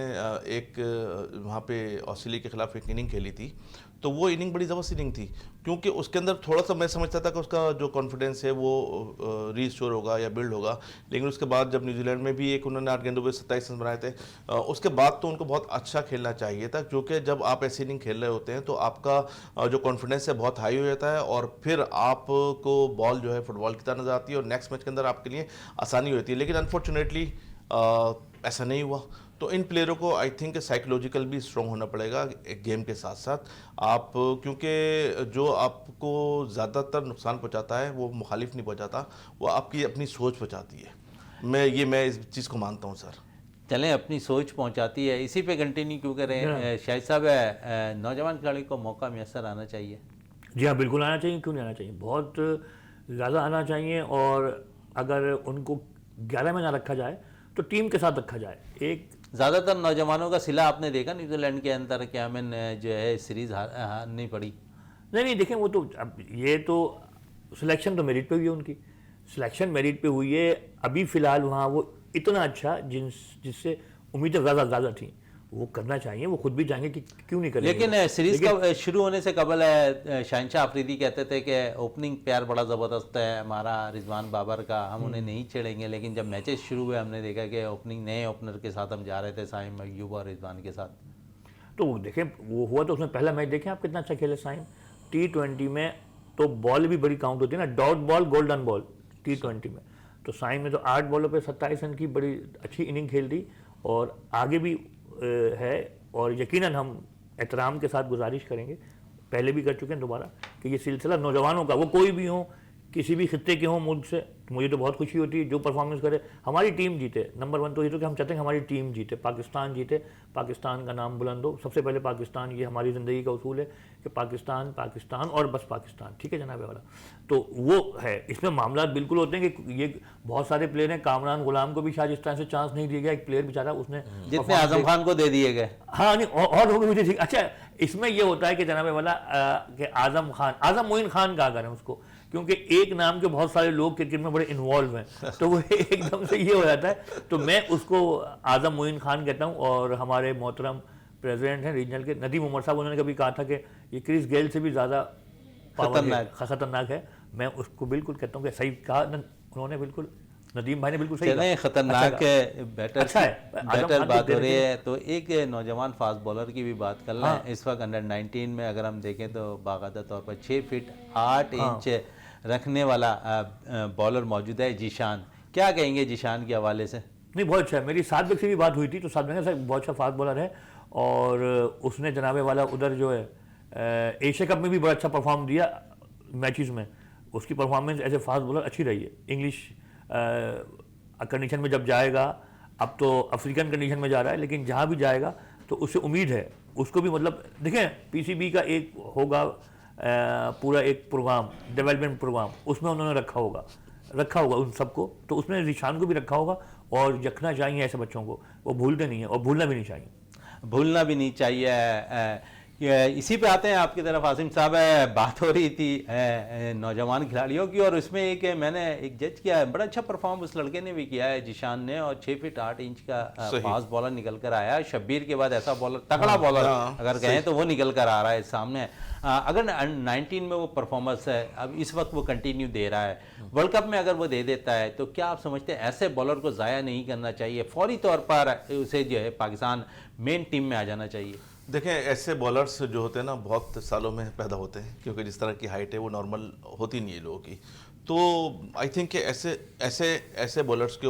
C: एक वहाँ पे ऑस्ट्रेलिया के ख़िलाफ़ एक इनिंग खेली थी, तो वो इनिंग बड़ी ज़बरदस्त इनिंग थी, क्योंकि उसके अंदर थोड़ा सा मैं समझता था कि उसका जो कॉन्फिडेंस है वो रीस्टोर होगा या बिल्ड होगा। लेकिन उसके बाद जब न्यूजीलैंड में भी एक उन्होंने 8 गेंदों पे 27 रन बनाए थे, उसके बाद तो उनको बहुत अच्छा खेलना चाहिए था, क्योंकि जब आप ऐसी इनिंग खेल रहे होते हैं तो आपका जो कॉन्फिडेंस है बहुत हाई हो जाता है, और फिर आपको बॉल जो है फुटबॉल की तरह नजर आती है और नेक्स्ट मैच के अंदर आपके लिए आसानी होती है। लेकिन अनफॉर्चुनेटली ऐसा नहीं हुआ। तो इन प्लेयरों को आई थिंक साइकोलॉजिकल भी स्ट्रॉन्ग होना पड़ेगा एक गेम के साथ साथ आप, क्योंकि जो आपको ज़्यादातर नुकसान पहुंचाता है वो मुखालिफ नहीं पहुंचाता, वो आपकी अपनी सोच पहुंचाती है। मैं इस चीज़ को मानता हूं सर।
A: चलें, अपनी सोच पहुंचाती है, इसी पे कंटिन्यू क्यों करें। शाहिद साहब, नौजवान खिलाड़ी को मौका मैसर आना चाहिए?
B: जी हाँ, बिल्कुल आना चाहिए, क्यों नहीं आना चाहिए, बहुत ज़्यादा आना चाहिए। और अगर उनको 11 में ना रखा जाए तो टीम के साथ रखा जाए। एक
A: ज़्यादातर नौजवानों का सिला आपने देखा न्यूजीलैंड के अंदर कि हमें जो है सीरीज़ हारनी पड़ी।
B: नहीं देखें, वो तो अब ये तो सिलेक्शन तो मेरिट पे हुई है, उनकी सिलेक्शन मेरिट पे हुई है। अभी फ़िलहाल वहाँ वो इतना अच्छा जिससे उम्मीदें ज़्यादा थी, वो करना चाहिए, वो खुद भी चाहेंगे कि क्यों नहीं करेंगे।
A: लेकिन सीरीज का शुरू होने से कबल शहनशाह अफरीदी कहते थे कि ओपनिंग प्यार बड़ा ज़बरदस्त है हमारा रिजवान बाबर का, हम उन्हें नहीं छेड़ेंगे। लेकिन जब मैचेस शुरू हुए हमने देखा कि ओपनिंग नए ओपनर के साथ हम जा रहे थे, साइम अय्यूब और रिजवान के साथ।
B: तो देखें, वो हुआ तो उसमें पहला मैच देखें आप कितना अच्छा खेले साइम। T20 में तो बॉल भी बड़ी काउंट होती है ना, dot ball golden ball T20 में। तो साइम ने तो 8 बॉलों पे 27 रन की बड़ी अच्छी इनिंग खेल दी, और आगे भी है। और यकीनन हम एहतराम के साथ गुजारिश करेंगे, पहले भी कर चुके हैं दोबारा, कि ये सिलसिला नौजवानों का, वो कोई भी हो, किसी भी खित्ते के हों मुल्क से, तो मुझे तो बहुत खुशी होती है जो परफॉर्मेंस करे, हमारी टीम जीते। नंबर 1 तो ये तो कि हम चाहते हैं कि हमारी टीम जीते, पाकिस्तान जीते, पाकिस्तान का नाम बुलंद हो। सबसे पहले पाकिस्तान, ये हमारी ज़िंदगी का उसूल है कि पाकिस्तान और बस पाकिस्तान, ठीक है जनाब वाला। तो वो है, इसमें मामला बिल्कुल होते हैं कि ये बहुत सारे प्लेयर हैं, कामरान गुलाम को भी शायद इस तरह से चांस नहीं दिया गया, एक प्लेयर बेचारा उसने
A: जितने आजम खान को दे दिए गए।
B: हाँ नहीं, और लोगों मुझे ठीक। अच्छा, इसमें ये होता है कि जनाब वाला कि आजम मोइन खान कहा करें उसको, क्योंकि एक नाम के बहुत सारे लोग क्रिकेट में बड़े इन्वॉल्व हैं, तो वो एकदम से ये हो जाता है। तो मैं उसको आजम मोइन खान कहता हूँ। और हमारे मोहतरम प्रेसिडेंट हैं रीजनल के नदीम उमर साहब, उन्होंने कभी कहा था कि ये क्रिस गेल से भी ज़्यादा खतरनाक है। मैं उसको बिल्कुल कहता हूँ कि सही कहा उन्होंने, बिल्कुल नदीम भाई ने बिल्कुल सही कहा।
A: खतरनाक बैटर
B: अच्छा है,
A: बैटर बात हो रही है, तो एक नौजवान फास्ट बॉलर की भी बात कर लें। इस वक्त अंडर 19 में अगर हम देखें तो बाकायदा तौर पर 6 फीट 8 इंच रखने वाला बॉलर मौजूद है, जीशान। क्या कहेंगे जीशान के हवाले से?
B: नहीं, बहुत अच्छा है। मेरी सादबेग से भी बात हुई थी, तो सादबेग साहब बहुत अच्छा फास्ट बॉलर है, और उसने जनाबे वाला उधर जो है एशिया कप में भी बड़ा अच्छा परफॉर्म दिया मैचेस में। उसकी performance as a fast bowler अच्छी रही है। इंग्लिश कंडीशन में जब जाएगा, अब तो अफ्रीकन कंडीशन में जा रहा है, लेकिन जहाँ भी जाएगा तो उससे उम्मीद है उसको भी। मतलब देखें, पीसीबी का एक होगा पूरा एक प्रोग्राम, डेवलपमेंट प्रोग्राम, उसमें उन्होंने रखा होगा उन सबको, तो उसमें रिशान को भी रखा होगा। और रखना चाहिए ऐसे बच्चों को, वो भूलते नहीं है और भूलना भी नहीं चाहिए।
A: इसी पे आते हैं आपकी तरफ आसिम साहब। बात हो रही थी नौजवान खिलाड़ियों की, और उसमें मैंने एक जज किया है, बड़ा अच्छा परफॉर्म उस लड़के ने भी किया है, जिशान ने, और 6 फीट 8 इंच का फास्ट बॉलर निकल कर आया। शब्बीर के बाद ऐसा बॉलर, तगड़ा बॉलर अगर कहें तो वो निकल कर आ रहा है सामने। अगर 19 में वो परफॉर्मेंस है, अब इस वक्त वो कंटिन्यू दे रहा है, वर्ल्ड कप में अगर वो दे देता है, तो क्या आप समझते हैं ऐसे बॉलर को ज़ाया नहीं करना चाहिए, फौरी तौर पर उसे जो है पाकिस्तान मेन टीम में आ जाना चाहिए?
C: देखें, ऐसे बॉलर्स जो होते हैं ना बहुत सालों में पैदा होते हैं, क्योंकि जिस तरह की हाइट है वो नॉर्मल होती नहीं है लोगों की। तो आई थिंक कि ऐसे बॉलर्स के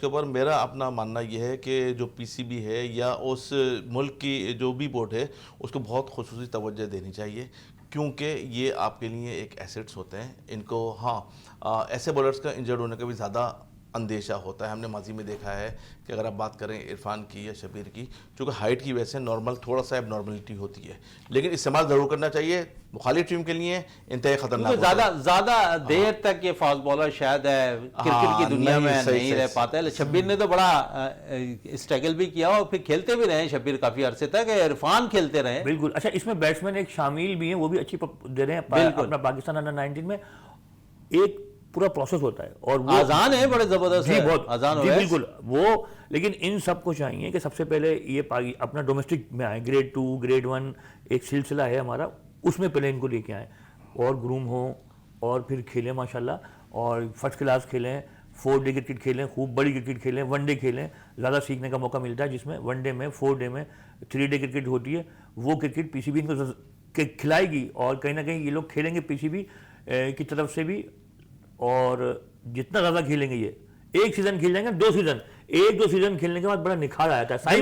C: ऊपर मेरा अपना मानना यह है कि जो पीसीबी है या उस मुल्क की जो भी बोर्ड है उसको बहुत खुसूसी तवज्जो देनी चाहिए, क्योंकि ये आपके लिए एक एसेट्स होते हैं। इनको ऐसे बॉलर्स का इंजर्ड होने का भी ज़्यादा अंदेशा होता है। हमने माजी में देखा है कि अगर आप बात करें इरफान की या शबीर की, चूँकि हाइट की वजह से नॉर्मल थोड़ा सा एबनॉर्मलिटी होती है, लेकिन इस्तेमाल ज़रूर करना चाहिए। मुखालिफ टीम के लिए इंतहाई खतरनाक,
A: ज़्यादा देर तक ये फास्ट बॉलर शायद क्रिकेट की दुनिया में नहीं रह पाता है। शब्बीर ने तो बड़ा स्ट्रगल भी किया और फिर खेलते भी रहे शब्बीर काफ़ी अरसे तक, इरफान खेलते रहे।
B: बिल्कुल। अच्छा, इसमें बैट्समैन एक शामिल भी हैं, वो भी अच्छी दे रहे हैं अपना पाकिस्तान अंडर 19 में। एक पूरा प्रोसेस होता है और वो
A: आसान है, बड़े जबरदस्त
B: जी, बहुत
A: आसान
B: जी, बिल्कुल वो। लेकिन इन सबको चाहिए कि सबसे पहले ये अपना डोमेस्टिक में आए, ग्रेड 2 ग्रेड 1 एक सिलसिला है हमारा, उसमें पहले इनको लेके आए और ग्रूम हो और फिर खेलें माशाल्लाह, और फर्स्ट क्लास खेलें, 4 डे क्रिकेट खेलें, खूब बड़ी क्रिकेट खेलें, 1 डे खेलें। ज़्यादा सीखने का मौका मिलता है, जिसमें 1 डे में, 4 डे में, 3 डे क्रिकेट होती है। वो क्रिकेट पीसीबी इनको खिलाएगी और कहीं ना कहीं ये लोग खेलेंगे पीसीबी की तरफ से भी। और जितना ज़्यादा खेलेंगे, ये एक सीज़न खेल जाएंगे, 2 सीज़न, 1-2 सीज़न खेलने के बाद बड़ा निखार आता है।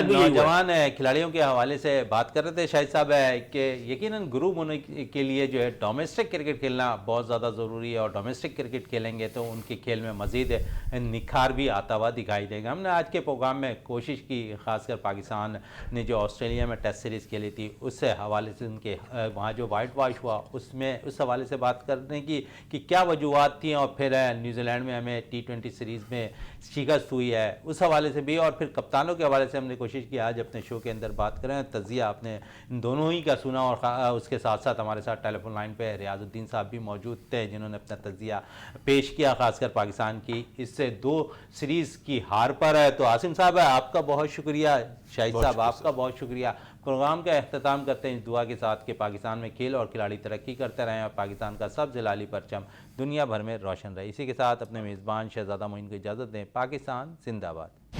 A: नौजवान खिलाड़ियों के हवाले से बात कर रहे थे शाहिद साहब कि यकीनन ग्रुप होने के लिए जो है डोमेस्टिक क्रिकेट खेलना बहुत ज़्यादा ज़रूरी है, और डोमेस्टिक क्रिकेट खेलेंगे तो उनके खेल में मज़ीद निखार भी आता हुआ दिखाई देगा। हमने आज के प्रोग्राम में कोशिश की, ख़ासकर पाकिस्तान ने जो ऑस्ट्रेलिया में टेस्ट सीरीज़ खेली थी उससे हवाले से, उनके वहाँ जो वाइट वॉश हुआ उसमें उस हवाले से बात करने की कि क्या वजूहत थी, और फिर न्यूजीलैंड में हमें T20 सीरीज़ में शिकस्त हुई है, उस हवाले से भी, और फिर कप्तानों के हवाले से हमने कोशिश की आज अपने शो के अंदर बात करें। तजिया आपने इन दोनों ही का सुना, और उसके साथ साथ हमारे साथ टेलीफोन लाइन पे रियाजुद्दीन साहब भी मौजूद थे, जिन्होंने अपना तजिया पेश किया, खासकर पाकिस्तान की इससे 2 सीरीज़ की हार पर है। तो आसिम साहब आपका बहुत शुक्रिया, शाहिद साहब आपका बहुत शुक्रिया। प्रोग्राम का अख्ताम करते हैं इस दुआ के साथ कि पाकिस्तान में खेल और खिलाड़ी तरक्की करते रहें और पाकिस्तान का सब जलाली परचम दुनिया भर में रोशन रहे। इसी के साथ अपने मेज़बान शहजादा मोइन को इजाज़त दें। पाकिस्तान जिंदाबाद।